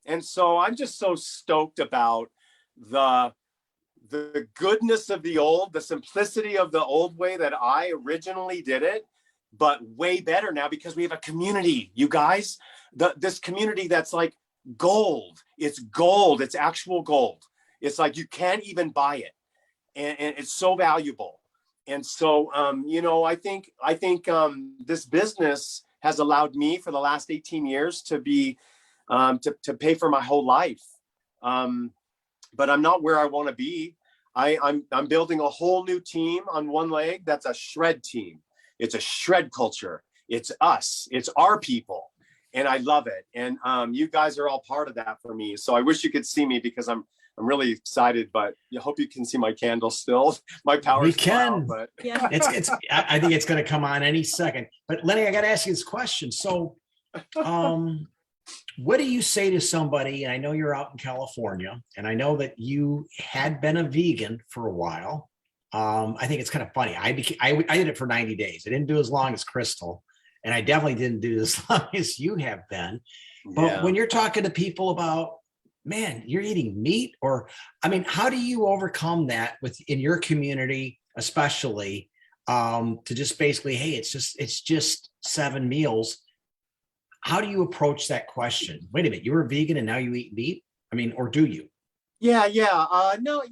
[SPEAKER 1] And so I'm just so stoked about the goodness of the old, the simplicity of the old way that I originally did it, but way better now because we have a community, you guys, this community that's like gold. It's gold. It's actual gold. It's like you can't even buy it. And it's so valuable. And so, I think this business has allowed me for the last 18 years to be, to pay for my whole life. But I'm not where I want to be. I'm building a whole new team on one leg. That's a shred team. It's a shred culture. It's us. It's our people. And I love it. And you guys are all part of that for me. So I wish you could see me because I'm really excited, but I hope you can see my candle still. My power.
[SPEAKER 4] We can.
[SPEAKER 1] Out, but
[SPEAKER 2] Yeah.
[SPEAKER 4] I think it's going to come on any second. But Lenny, I got to ask you this question. So, what do you say to somebody? And I know you're out in California, and I know that you had been a vegan for a while. I think it's kind of funny. I did it for 90 days. I didn't do as long as Crystal, and I definitely didn't do as long as you have been. But when you're talking to people about, man, you're eating meat, or, how do you overcome that in your community, especially, to just basically, hey, it's just 7 meals. How do you approach that question? Wait a minute, you're a vegan and now you eat meat? Or do you?
[SPEAKER 1] Yeah. No,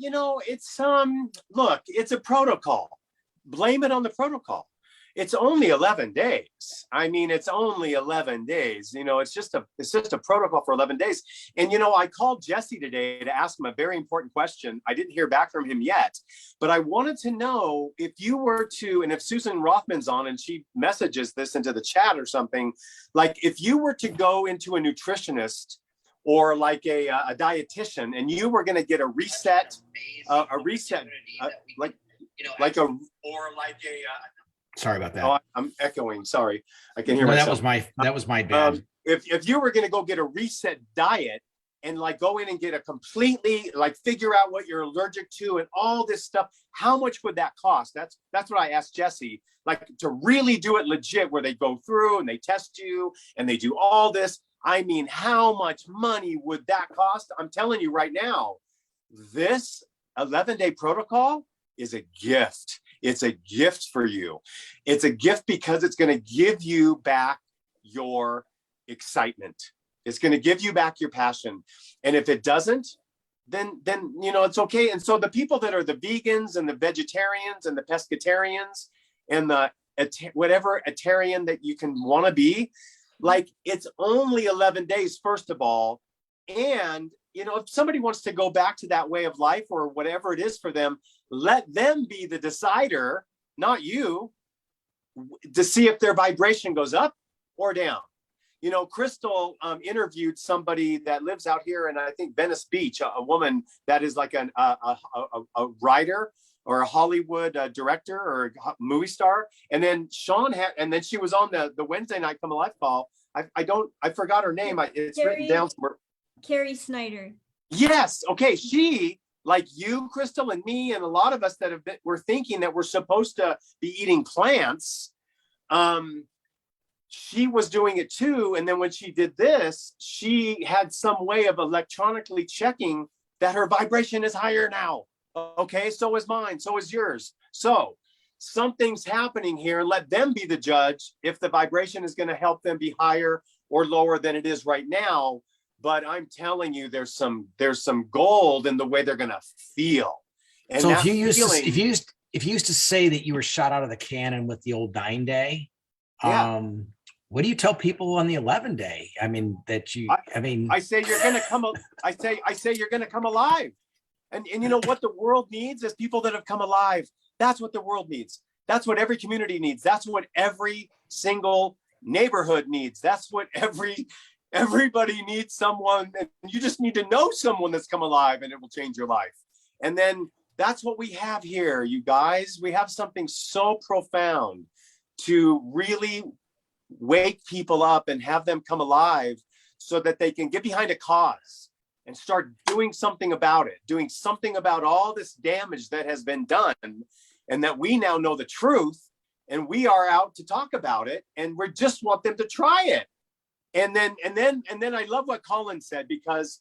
[SPEAKER 1] it's, look, it's a protocol. Blame it on the protocol. It's only 11 days. It's only 11 days. It's just a protocol for 11 days. And, I called Jesse today to ask him a very important question. I didn't hear back from him yet, but I wanted to know if you were to, and if Susan Rothman's on and she messages this into the chat or something, like if you were to go into a nutritionist or like a dietitian and you were going to get a reset,
[SPEAKER 4] Sorry about that.
[SPEAKER 1] Oh, I'm echoing. Sorry. I can hear
[SPEAKER 4] No,
[SPEAKER 1] myself.
[SPEAKER 4] that was my bad.
[SPEAKER 1] If you were going to go get a reset diet and like go in and get a completely like figure out what you're allergic to and all this stuff, how much would that cost? That's what I asked Jesse, like to really do it legit where they go through and they test you and they do all this. I mean, how much money would that cost? I'm telling you right now, this 11-day protocol is a gift. It's a gift for you. It's a gift because it's going to give you back your excitement. It's going to give you back your passion. And if it doesn't, then it's okay. And so the people that are the vegans and the vegetarians and the pescatarians and the whatever Atarian that you can want to be, like it's only 11 days, first of all. And, if somebody wants to go back to that way of life or whatever it is for them, let them be the decider, not you, to see if their vibration goes up or down. Crystal interviewed somebody that lives out here in, I think, Venice Beach, a woman that is like a writer or a Hollywood director or a movie star. And then and then she was on the Wednesday night Come Alive call. I forgot her name. It's written down somewhere.
[SPEAKER 2] Carrie Snyder.
[SPEAKER 1] Yes. Okay. She, like you, Crystal, and me, and a lot of us that we're thinking that we're supposed to be eating plants. She was doing it too. And then when she did this, she had some way of electronically checking that her vibration is higher now. Okay. So is mine. So is yours. So something's happening here. Let them be the judge if the vibration is going to help them be higher or lower than it is right now. But I'm telling you, there's some gold in the way they're going to feel. And
[SPEAKER 4] so if you used to say that you were shot out of the cannon with the old 9-day, what do you tell people on the 11-day? I mean, I say you're going to come. I say you're going to come alive. And you know what the world needs is people that have come alive. That's what the world needs. That's what every community needs. That's what every single neighborhood needs. That's what everybody needs, someone, and you just need to know someone that's come alive and it will change your life. And then that's what we have here, you guys. We have something so profound to really wake people up and have them come alive so that they can get behind a cause and start doing something about it, doing something about all this damage that has been done, and that we now know the truth and we are out to talk about it, and we just want them to try it. And then I love what Colin said, because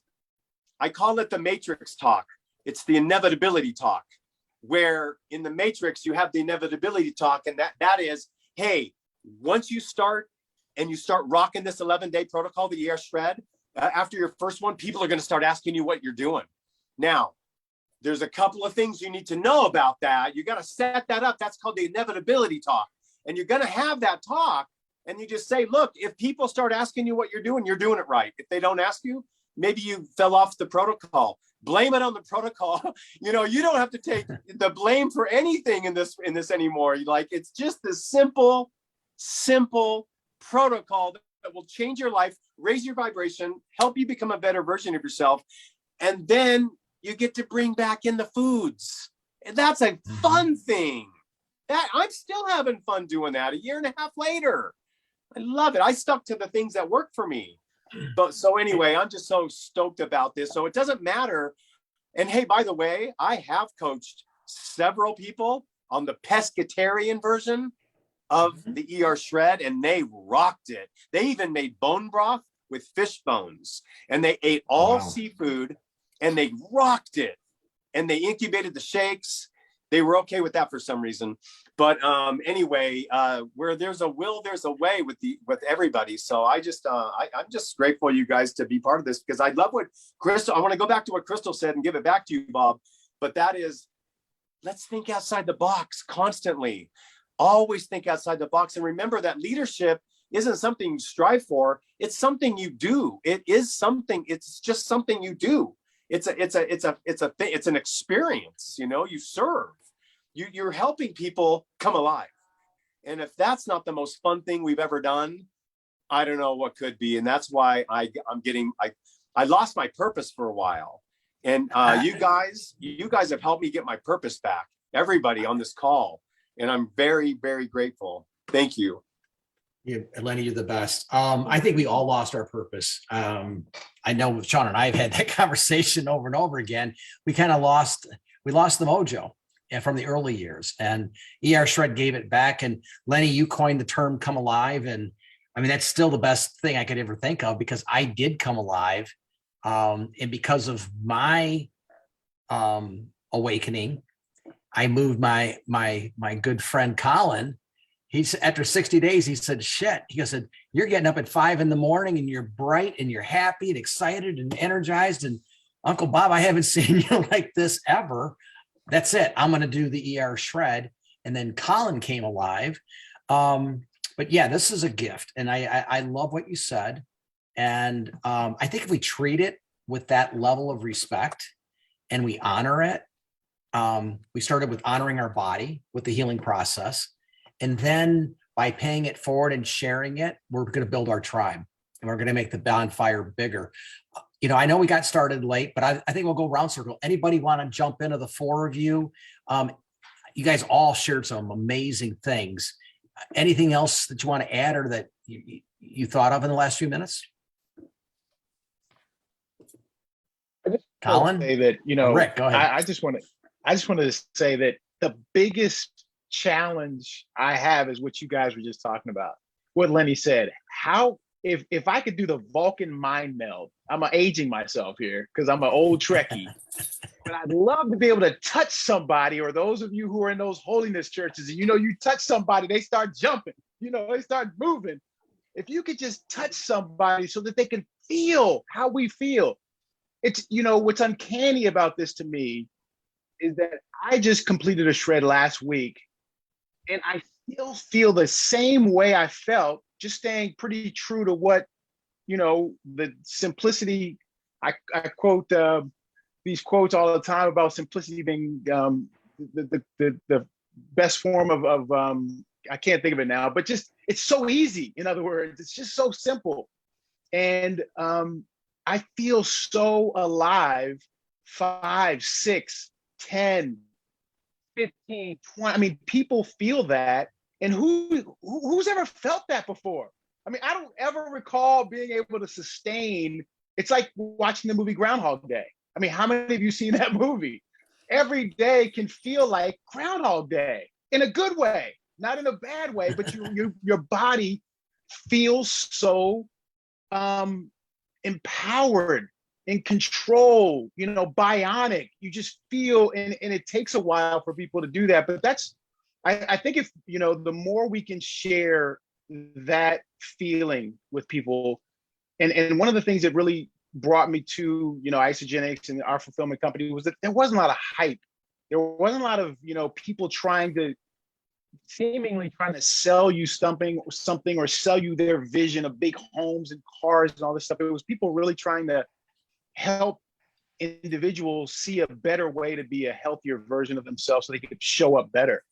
[SPEAKER 4] I call it the matrix talk. It's the inevitability talk, where in the matrix you have the inevitability talk. And that is, hey, once you start rocking this 11-day protocol, the ER shred, after your first one, people are going to start asking you what you're doing. Now, there's a couple of things you need to know about that. You got to set that up. That's called the inevitability talk. And you're going to have that talk. And you just say, look, if people start asking you what you're doing it right. If they don't ask you, maybe you fell off the protocol. Blame it on the protocol. You don't have to take the blame for anything in this anymore. Like, it's just this simple protocol that will change your life, raise your vibration, help you become a better version of yourself. And then you get to bring back in the foods. And that's a fun thing. That I'm still having fun doing that 1.5 years later. I love it. I stuck to the things that work for me. But so anyway, I'm just so stoked about this. So it doesn't matter. And hey, by the way, I have coached several people on the pescatarian version of the ER shred, and they rocked it. They even made bone broth with fish bones, and they ate all seafood, and they rocked it. And they incubated the shakes. They were okay with that for some reason. But anyway, where there's a will, there's a way with everybody. So I'm just grateful, you guys, to be part of this, because I love what Crystal, I want to go back to what Crystal said and give it back to you, Bob. But that is, let's think outside the box constantly. Always think outside the box. And remember that leadership isn't something you strive for. It's something you do. It's just something you do. It's an experience, you serve. You're helping people come alive. And if that's not the most fun thing we've ever done, I don't know what could be. And that's why I lost my purpose for a while. And you guys have helped me get my purpose back. Everybody on this call.
[SPEAKER 1] And I'm very, very grateful. Thank you.
[SPEAKER 4] Lenny, you're the best. I think we all lost our purpose. I know Sean and I have had that conversation over and over again. We kind of lost the mojo from the early years, and ER Shred gave it back. And Lenny, you coined the term "come alive," and I mean that's still the best thing I could ever think of, because I did come alive, and because of my awakening, I moved my good friend Colin. He's after 60 days, he said, shit. He said, you're getting up at 5 a.m. and you're bright and you're happy and excited and energized. And Uncle Bob, I haven't seen you like this ever. That's it. I'm going to do the ER Shred. And then Colin came alive. But yeah, this is a gift. And I love what you said. And I think if we treat it with that level of respect and we honor it, we started with honoring our body with the healing process. And then by paying it forward and sharing it, we're going to build our tribe and we're going to make the bonfire bigger. You know, I know we got started late, but I think we'll go round circle. Anybody want to jump into the four of you? You guys all shared some amazing things. Anything else that you want to add or that you thought of in the last few minutes? Colin?
[SPEAKER 5] Say that, you know,
[SPEAKER 4] Rick, go ahead.
[SPEAKER 5] I just wanted to say that the biggest challenge I have is what you guys were just talking about. What Lenny said. How if I could do the Vulcan mind meld, I'm aging myself here because I'm an old Trekkie, but I'd love to be able to touch somebody, or those of you who are in those holiness churches, and you know, you touch somebody, they start jumping, you know, they start moving. If you could just touch somebody so that they can feel how we feel. It's, you know, what's uncanny about this to me is that I just completed a shred last week, and I still feel the same way I felt, just staying pretty true to what, you know, the simplicity. I quote these quotes all the time about simplicity being the best form of I can't think of it now, but just, it's so easy. In other words, it's just so simple. And I feel so alive 5, 6, 10, 15, 20. I mean, people feel that. And who's ever felt that before? I mean, I don't ever recall being able to sustain. It's like watching the movie Groundhog Day. I mean, how many of you seen that movie? Every day can feel like Groundhog Day in a good way, not in a bad way, but your body feels so empowered, in control, you know, bionic. You just feel, and it takes a while for people to do that. But that's, I think if, you know, the more we can share that feeling with people, and one of the things that really brought me to, you know, Isagenix and our fulfillment company was that there wasn't a lot of hype. There wasn't a lot of, you know, people seemingly trying to sell you something or sell you their vision of big homes and cars and all this stuff. It was people really trying to help individuals see a better way to be a healthier version of themselves so they could show up better.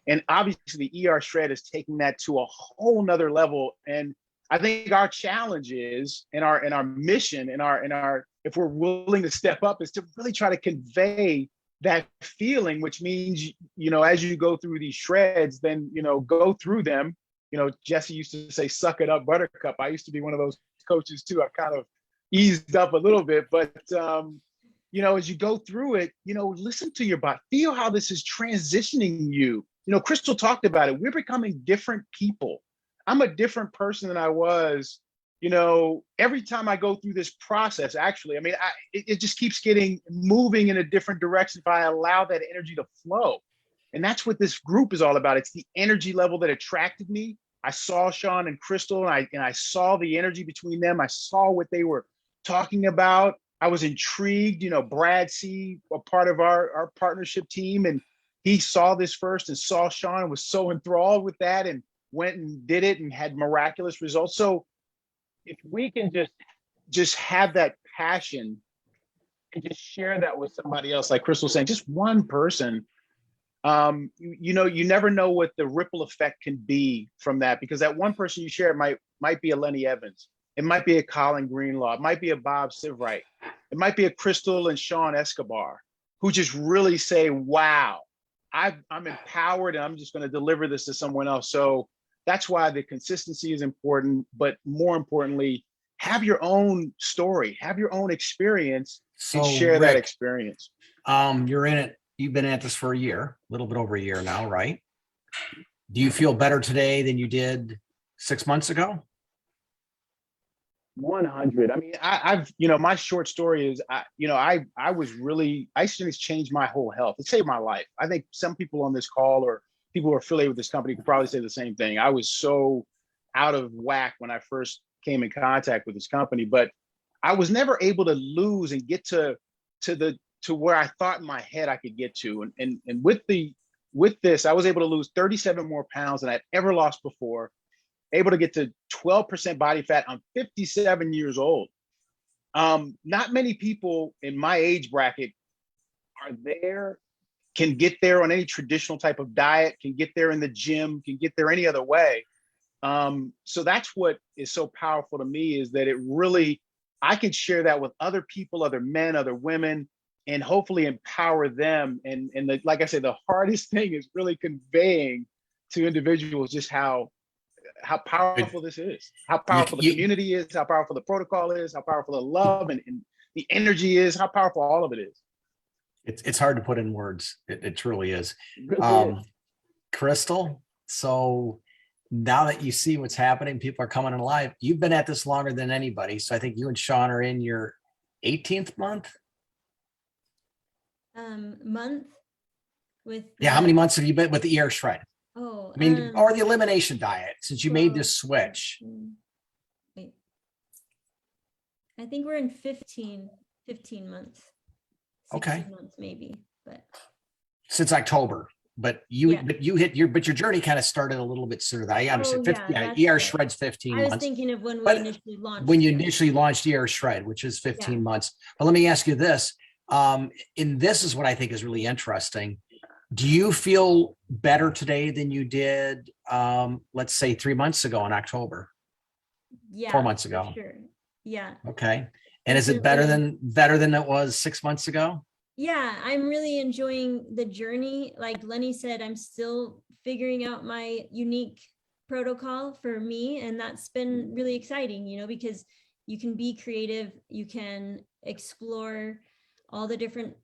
[SPEAKER 5] And obviously the ER Shred is taking that to a whole nother level. And I think our challenge is, and our mission, and our if we're willing to step up, is to really try to convey that feeling, which means, you know, as you go through these shreds, then, you know, go through them. You know, Jesse used to say, suck it up, buttercup. I used to be one of those coaches too. I kind of eased up a little bit, but, you know, as you go through it, you know, listen to your body, feel how this is transitioning you. You know, Crystal talked about it. We're becoming different people. I'm a different person than I was, you know, every time I go through this process. Actually, I mean, it just keeps moving in a different direction if I allow that energy to flow. And that's what this group is all about. It's the energy level that attracted me. I saw Sean and Crystal, and I saw the energy between them. I saw what they were talking about. I was intrigued. You know, Brad C, a part of our partnership team, and he saw this first and saw Sean and was so enthralled with that and went and did it and had miraculous results. So if we can just have that passion and just share that with somebody else, like Crystal was saying, just one person, you know, you never know what the ripple effect can be from that, because that one person you share might be a Lenny Evans. It might be a Colin Greenlaw. It might be a Bob Sivright. It might be a Crystal and Sean Escobar, who just really say, wow, I'm empowered and I'm just going to deliver this to someone else. So that's why the consistency is important, but more importantly, have your own story, have your own experience, and
[SPEAKER 4] So
[SPEAKER 5] share that
[SPEAKER 4] Rick,
[SPEAKER 5] experience.
[SPEAKER 4] you're in it. You've been at this for a year, a little bit over a year now, right? Do you feel better today than you did 6 months ago?
[SPEAKER 5] 100. I mean, I've, my short story is, I was really, Isagenix changed my whole health. It saved my life. I think some people on this call or people who are affiliated with this company could probably say the same thing. I was so out of whack when I first came in contact with this company, but I was never able to lose and get to where I thought in my head I could get to. And with this, I was able to lose 37 more pounds than I'd ever lost before, able to get to 12% body fat. I'm 57 years old. Not many people in my age bracket can get there on any traditional type of diet, can get there in the gym, can get there any other way. So that's what is so powerful to me, is that it really, I can share that with other people, other men, other women, and hopefully empower them. And like I said, the hardest thing is really conveying to individuals just how powerful this is, how powerful the community is, how powerful the protocol is, how powerful the love and the energy is, how powerful all of it is.
[SPEAKER 4] It's hard to put in words. It truly is.
[SPEAKER 5] Really is.
[SPEAKER 4] Crystal, so now that you see what's happening, people are coming alive. You've been at this longer than anybody. So I think you and Sean are in your 18th month.
[SPEAKER 2] Month with.
[SPEAKER 4] Yeah. How many months have you been with the ER shred?
[SPEAKER 2] Oh,
[SPEAKER 4] I mean, or the elimination diet since you made this switch?
[SPEAKER 2] Wait, I think we're in 15 months. 16
[SPEAKER 4] Okay.
[SPEAKER 2] months maybe, but
[SPEAKER 4] Since October. But you
[SPEAKER 2] Yeah.
[SPEAKER 4] hit your journey kind of started a little bit sooner. I understand.
[SPEAKER 2] that's
[SPEAKER 4] ER
[SPEAKER 2] right.
[SPEAKER 4] Shred's 15
[SPEAKER 2] I was
[SPEAKER 4] months.
[SPEAKER 2] thinking of when we
[SPEAKER 4] But
[SPEAKER 2] initially launched.
[SPEAKER 4] When you initially launched ER Shred, which is 15 months. But let me ask you this. And this is what I think is really interesting. Do you feel better today than you did, let's say 3 months ago in October?
[SPEAKER 2] Yeah,
[SPEAKER 4] 4 months
[SPEAKER 2] for
[SPEAKER 4] ago.
[SPEAKER 2] sure. Yeah.
[SPEAKER 4] Okay. And is it better than it was 6 months ago?
[SPEAKER 2] Yeah, I'm really enjoying the journey. Like Lenny said, I'm still figuring out my unique protocol for me. And that's been really exciting, because you can be creative, you can explore all the different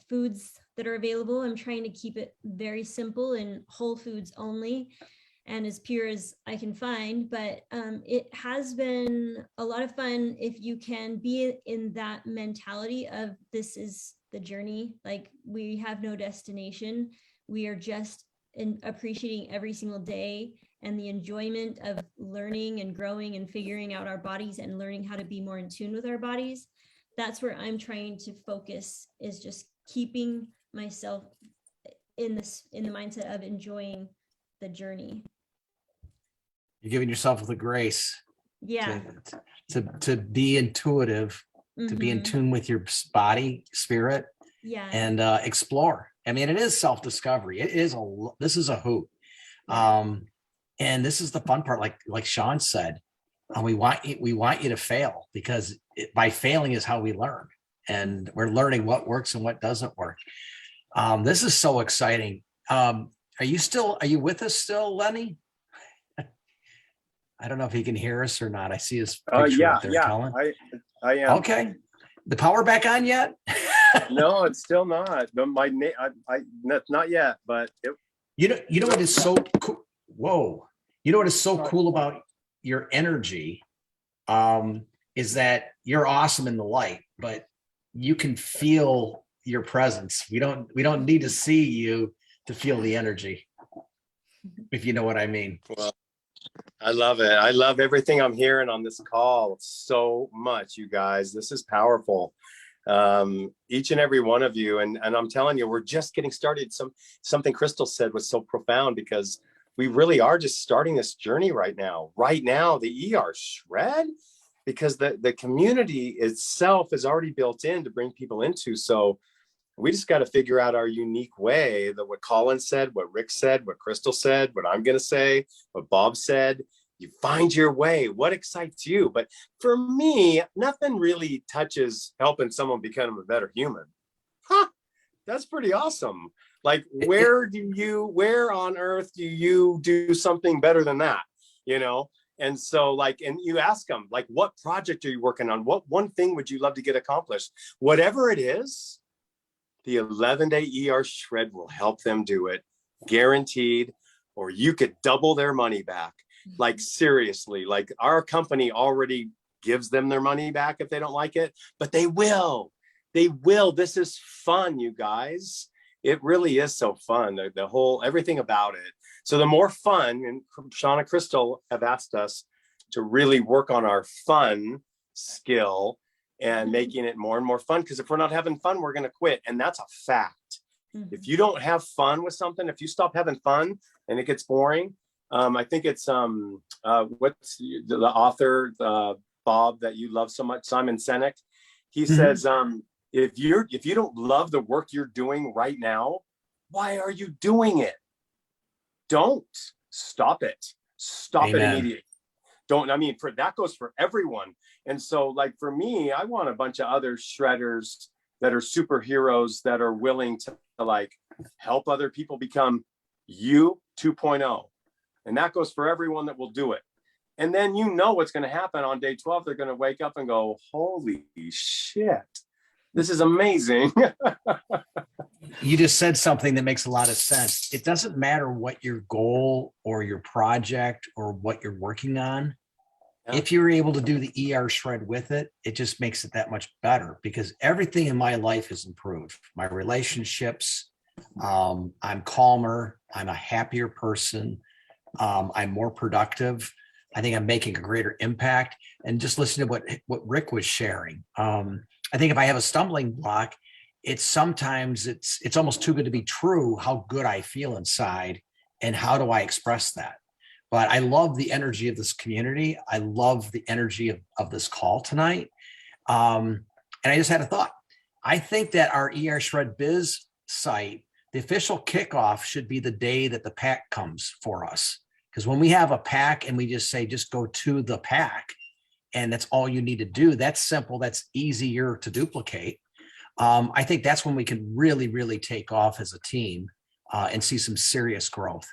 [SPEAKER 2] foods that are available. I'm trying to keep it very simple and whole foods only and as pure as I can find. But it has been a lot of fun if you can be in that mentality of this is the journey. Like we have no destination. We are just appreciating every single day and the enjoyment of learning and growing and figuring out our bodies and learning how to be more in tune with our bodies. That's where I'm trying to focus, is just keeping myself in the mindset of enjoying the journey.
[SPEAKER 4] You're giving yourself the grace
[SPEAKER 2] Yeah.
[SPEAKER 4] to be intuitive, to be in tune with your body, spirit,
[SPEAKER 2] Yeah.
[SPEAKER 4] and explore. I mean, it is self-discovery. This is a hoot. And this is the fun part, like Sean said, we want you to fail, because by failing is how we learn. And we're learning what works and what doesn't work. This is so exciting. Are you with us still, Lenny? I don't know if he can hear us or not. I see his picture up there, Colin.
[SPEAKER 1] I am.
[SPEAKER 4] Okay. The power back on yet?
[SPEAKER 1] No, it's still not. But not yet. But
[SPEAKER 4] you know what is so cool? Whoa. You know what is so cool about your energy is that you're awesome in the light, but you can feel your presence. We don't need to see you to feel the energy, if you know what I mean.
[SPEAKER 1] Well, I love it. I love everything I'm hearing on this call so much, you guys. This is powerful. Each and every one of you. And I'm telling you, we're just getting started. Something Crystal said was so profound, because we really are just starting this journey right now. Right now, the ER shred, because the community itself is already built in to bring people into. So we just got to figure out our unique way, that what Colin said, what Rick said, what Crystal said, what I'm going to say, what Bob said. You find your way, what excites you. But for me, nothing really touches helping someone become a better human. That's pretty awesome. Like, where on earth do you do something better than that? You know? And so like, and you ask them, like, what project are you working on? What one thing would you love to get accomplished? Whatever it is, the 11-day ER shred will help them do it, guaranteed, or you could double their money back. Like, seriously, like, our company already gives them their money back if they don't like it, but they will. This is fun, you guys. It really is so fun. The whole, everything about it. So the more fun, and Sean and Crystal have asked us to really work on our fun skill and making it more and more fun. Because if we're not having fun, we're going to quit. And that's a fact. If you don't have fun with something, if you stop having fun and it gets boring, I think it's what's the author, Bob, that you love so much, Simon Sinek. He says, if you don't love the work you're doing right now, why are you doing it? Don't stop it. Stop it immediately. Don't, I mean, for that goes for everyone. And so like for me, I want a bunch of other shredders that are superheroes that are willing to like help other people become you 2.0. And that goes for everyone that will do it. And then you know what's going to happen on day 12. They're going to wake up and go, holy shit, this is amazing.
[SPEAKER 4] You just said something that makes a lot of sense. It doesn't matter what your goal or your project or what you're working on. Yeah. If you're able to do the ER shred with it, it just makes it that much better, because everything in my life has improved. My relationships, I'm calmer, I'm a happier person, I'm more productive. I think I'm making a greater impact. And just listen to what Rick was sharing. I think if I have a stumbling block, it's sometimes it's almost too good to be true how good I feel inside and how do I express that. But I love the energy of this community. I love the energy of this call tonight. And I just had a thought. I think that our ER Shred Biz site, the official kickoff should be the day that the pack comes for us. Because when we have a pack and we just say, just go to the pack, and that's all you need to do, that's simple, that's easier to duplicate. I think that's when we can really, really take off as a team and see some serious growth.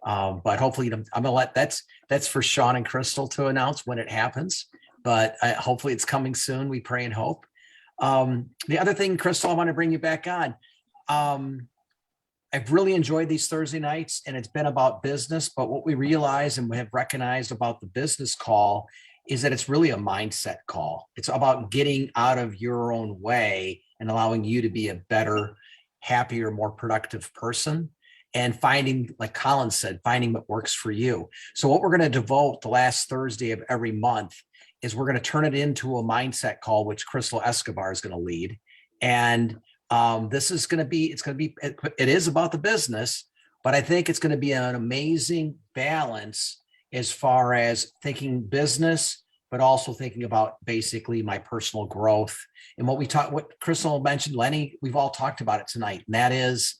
[SPEAKER 4] But hopefully, I'm gonna let that's for Sean and Crystal to announce when it happens. But hopefully, it's coming soon. We pray and hope. The other thing, Crystal, I want to bring you back on. I've really enjoyed these Thursday nights, and it's been about business. But what we realize and we have recognized about the business call is that it's really a mindset call. It's about getting out of your own way and allowing you to be a better, happier, more productive person, and finding, like Colin said, finding what works for you. So what we're going to devote the last Thursday of every month is we're going to turn it into a mindset call, which Crystal Escobar is going to lead. And this is going to be, it is about the business, but I think it's going to be an amazing balance as far as thinking business, but also thinking about basically my personal growth. And what Crystal mentioned, Lenny, we've all talked about it tonight. And that is,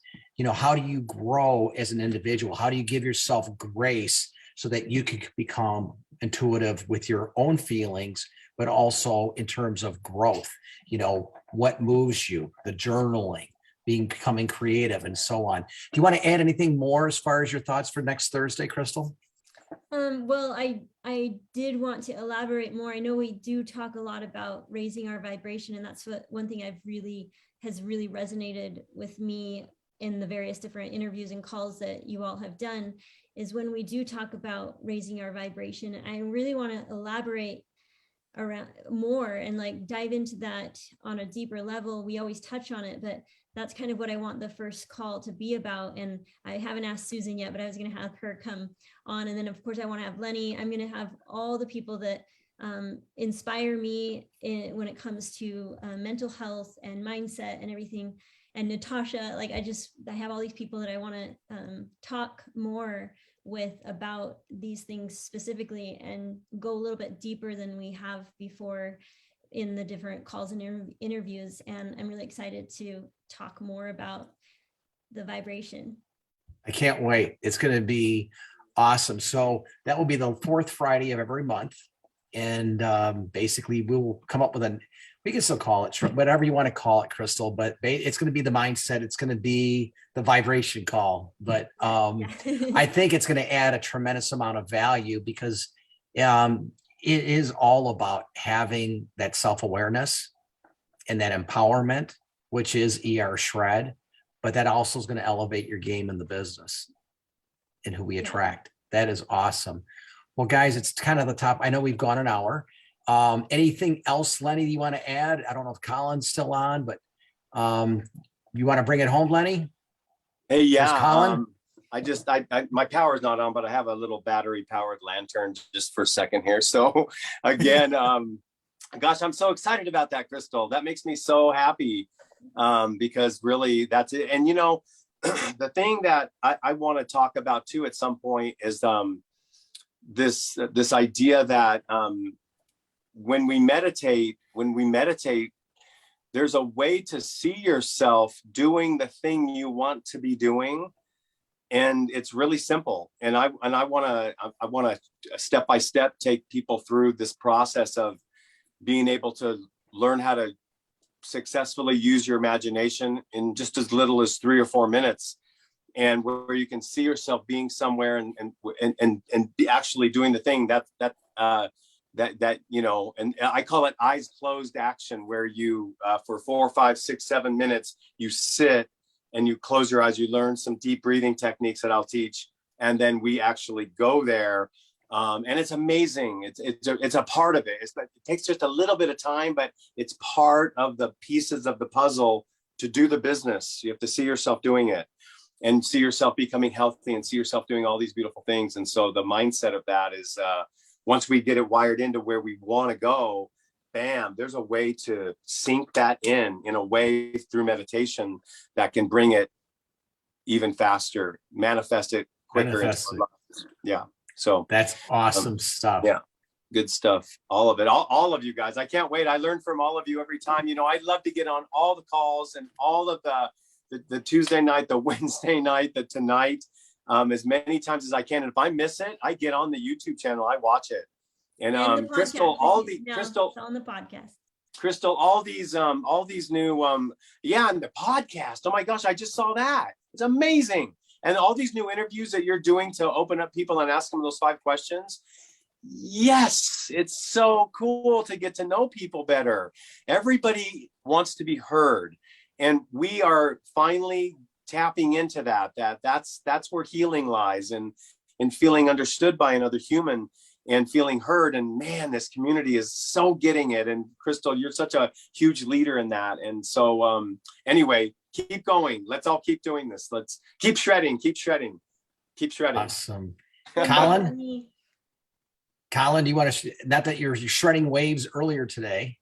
[SPEAKER 4] how do you grow as an individual? How do you give yourself grace so that you can become intuitive with your own feelings, but also in terms of growth? What moves you, the journaling, becoming creative, and so on. Do you want to add anything more as far as your thoughts for next Thursday, Crystal?
[SPEAKER 2] Well, I did want to elaborate more. I know we do talk a lot about raising our vibration, and that's one thing has really resonated with me in the various different interviews and calls that you all have done, is when we do talk about raising our vibration. I really want to elaborate around more and like dive into that on a deeper level. We always touch on it, but that's kind of what I want the first call to be about. And I haven't asked Susan yet, but I was going to have her come on. And then of course I want to have Lenny. I'm going to have all the people that inspire me when it comes to mental health and mindset and everything. And Natasha, I have all these people that I want to talk more with about these things specifically and go a little bit deeper than we have before in the different calls and interviews. And I'm really excited to talk more about the vibration.
[SPEAKER 4] I can't wait. It's going to be awesome. So that will be the fourth Friday of every month. And basically we'll come up with we can still call it whatever you want to call it, Crystal, but it's going to be the mindset. It's going to be the vibration call. But I think it's going to add a tremendous amount of value because it is all about having that self-awareness and that empowerment, which is ER Shred, but that also is going to elevate your game in the business and who we attract. That is awesome. Well, guys, it's kind of the top. I know we've gone an hour. Anything else, Lenny, you want to add? I don't know if Colin's still on, but you want to bring it home, Lenny?
[SPEAKER 1] Hey, yeah.
[SPEAKER 4] There's Colin.
[SPEAKER 1] My power's not on, but I have a little battery powered lantern just for a second here. So again, gosh, I'm so excited about that, Crystal. That makes me so happy because really that's it. And, the thing that I want to talk about too at some point is this idea that when we meditate, there's a way to see yourself doing the thing you want to be doing. And it's really simple. And I want to step by step take people through this process of being able to learn how to successfully use your imagination in just as little as 3 or 4 minutes, and where you can see yourself being somewhere and be actually doing the thing that and I call it eyes closed action, where you for 4, 5, 6, 7 minutes you sit and you close your eyes. You learn some deep breathing techniques that I'll teach, and then we actually go there. And it's amazing. It's a part of it. It takes just a little bit of time, but it's part of the pieces of the puzzle to do the business. You have to see yourself doing it and see yourself becoming healthy and see yourself doing all these beautiful things. And so the mindset of that is once we get it wired into where we want to go, bam, there's a way to sink that in a way through meditation that can bring it even faster, manifest it quicker. Yeah. So
[SPEAKER 4] that's awesome stuff.
[SPEAKER 1] Yeah. Good stuff. All of it. All of you guys. I can't wait. I learn from all of you every time. I'd love to get on all the calls and all of the Tuesday night, the Wednesday night, the tonight, as many times as I can. And if I miss it, I get on the YouTube channel. I watch it. And Crystal, Crystal
[SPEAKER 2] on the podcast.
[SPEAKER 1] Crystal, all these new and the podcast. Oh my gosh, I just saw that. It's amazing. And all these new interviews that you're doing to open up people and ask them those 5 questions. Yes, it's so cool to get to know people better. Everybody wants to be heard. And we are finally tapping into that's where healing lies, and feeling understood by another human and feeling heard. And man, this community is so getting it. And Crystal, you're such a huge leader in that. And so anyway, keep going. Let's all keep doing this. Let's keep shredding.
[SPEAKER 4] Awesome. Colin, do you want to, not that you're shredding waves earlier today.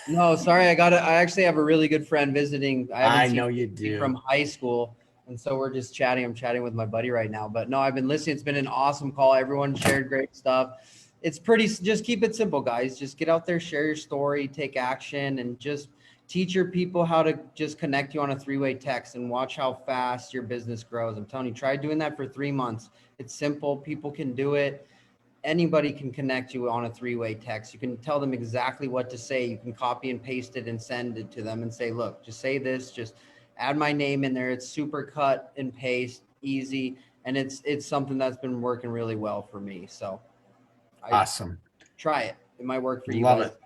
[SPEAKER 3] No, sorry. I actually have a really good friend visiting.
[SPEAKER 4] I know you do.
[SPEAKER 3] From high school. And so we're just chatting. I'm chatting with my buddy right now, but no, I've been listening. It's been an awesome call. Everyone shared great stuff. It's just keep it simple, guys. Just get out there, share your story, take action, and just teach your people how to just connect you on a 3-way text and watch how fast your business grows. I'm telling you, try doing that for 3 months. It's simple. People can do it. Anybody can connect you on a 3-way text. You can tell them exactly what to say. You can copy and paste it and send it to them and say, look, just say this, just add my name in there. It's super cut and paste, easy. And it's something that's been working really well for me. So
[SPEAKER 4] awesome.
[SPEAKER 3] Try it. It might work for you.
[SPEAKER 4] Love
[SPEAKER 3] guys.
[SPEAKER 4] it.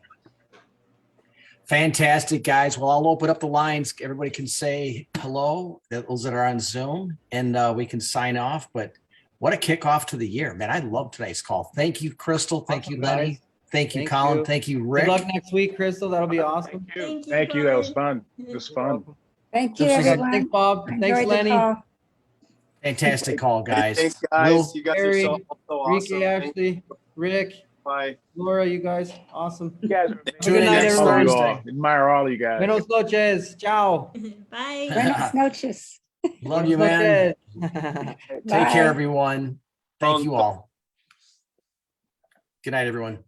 [SPEAKER 4] Fantastic, guys. Well, I'll open up the lines. Everybody can say hello, those that are on Zoom, and we can sign off. But what a kickoff to the year, man. I love today's call. Thank you, Crystal. Thank you, Lenny.
[SPEAKER 3] Guys.
[SPEAKER 4] Thank you, Colin. Thank you, Rick.
[SPEAKER 3] Good luck next week, Crystal. That'll be awesome.
[SPEAKER 5] Thank you. That was fun. It was fun.
[SPEAKER 6] Thank you,
[SPEAKER 3] Thanks,
[SPEAKER 6] everyone.
[SPEAKER 3] Bob. Thanks,
[SPEAKER 6] Enjoyed the
[SPEAKER 3] Lenny.
[SPEAKER 6] call.
[SPEAKER 4] Fantastic call, guys.
[SPEAKER 1] Thanks, guys.
[SPEAKER 4] Will,
[SPEAKER 1] You guys
[SPEAKER 3] Harry,
[SPEAKER 1] are so awesome.
[SPEAKER 3] Ricky, Ashley, Rick,
[SPEAKER 1] Bye.
[SPEAKER 3] Laura, you guys, awesome.
[SPEAKER 5] You guys are
[SPEAKER 4] Tune in
[SPEAKER 3] night,
[SPEAKER 4] next
[SPEAKER 3] everyone.
[SPEAKER 4] Thursday.
[SPEAKER 5] Admire all you guys.
[SPEAKER 3] Buenos noches. Ciao.
[SPEAKER 2] Bye.
[SPEAKER 6] Buenas noches.
[SPEAKER 4] Love you, man.
[SPEAKER 3] Noches.
[SPEAKER 4] Take care,
[SPEAKER 6] Bye.
[SPEAKER 4] everyone. Thank you all. Good night, everyone.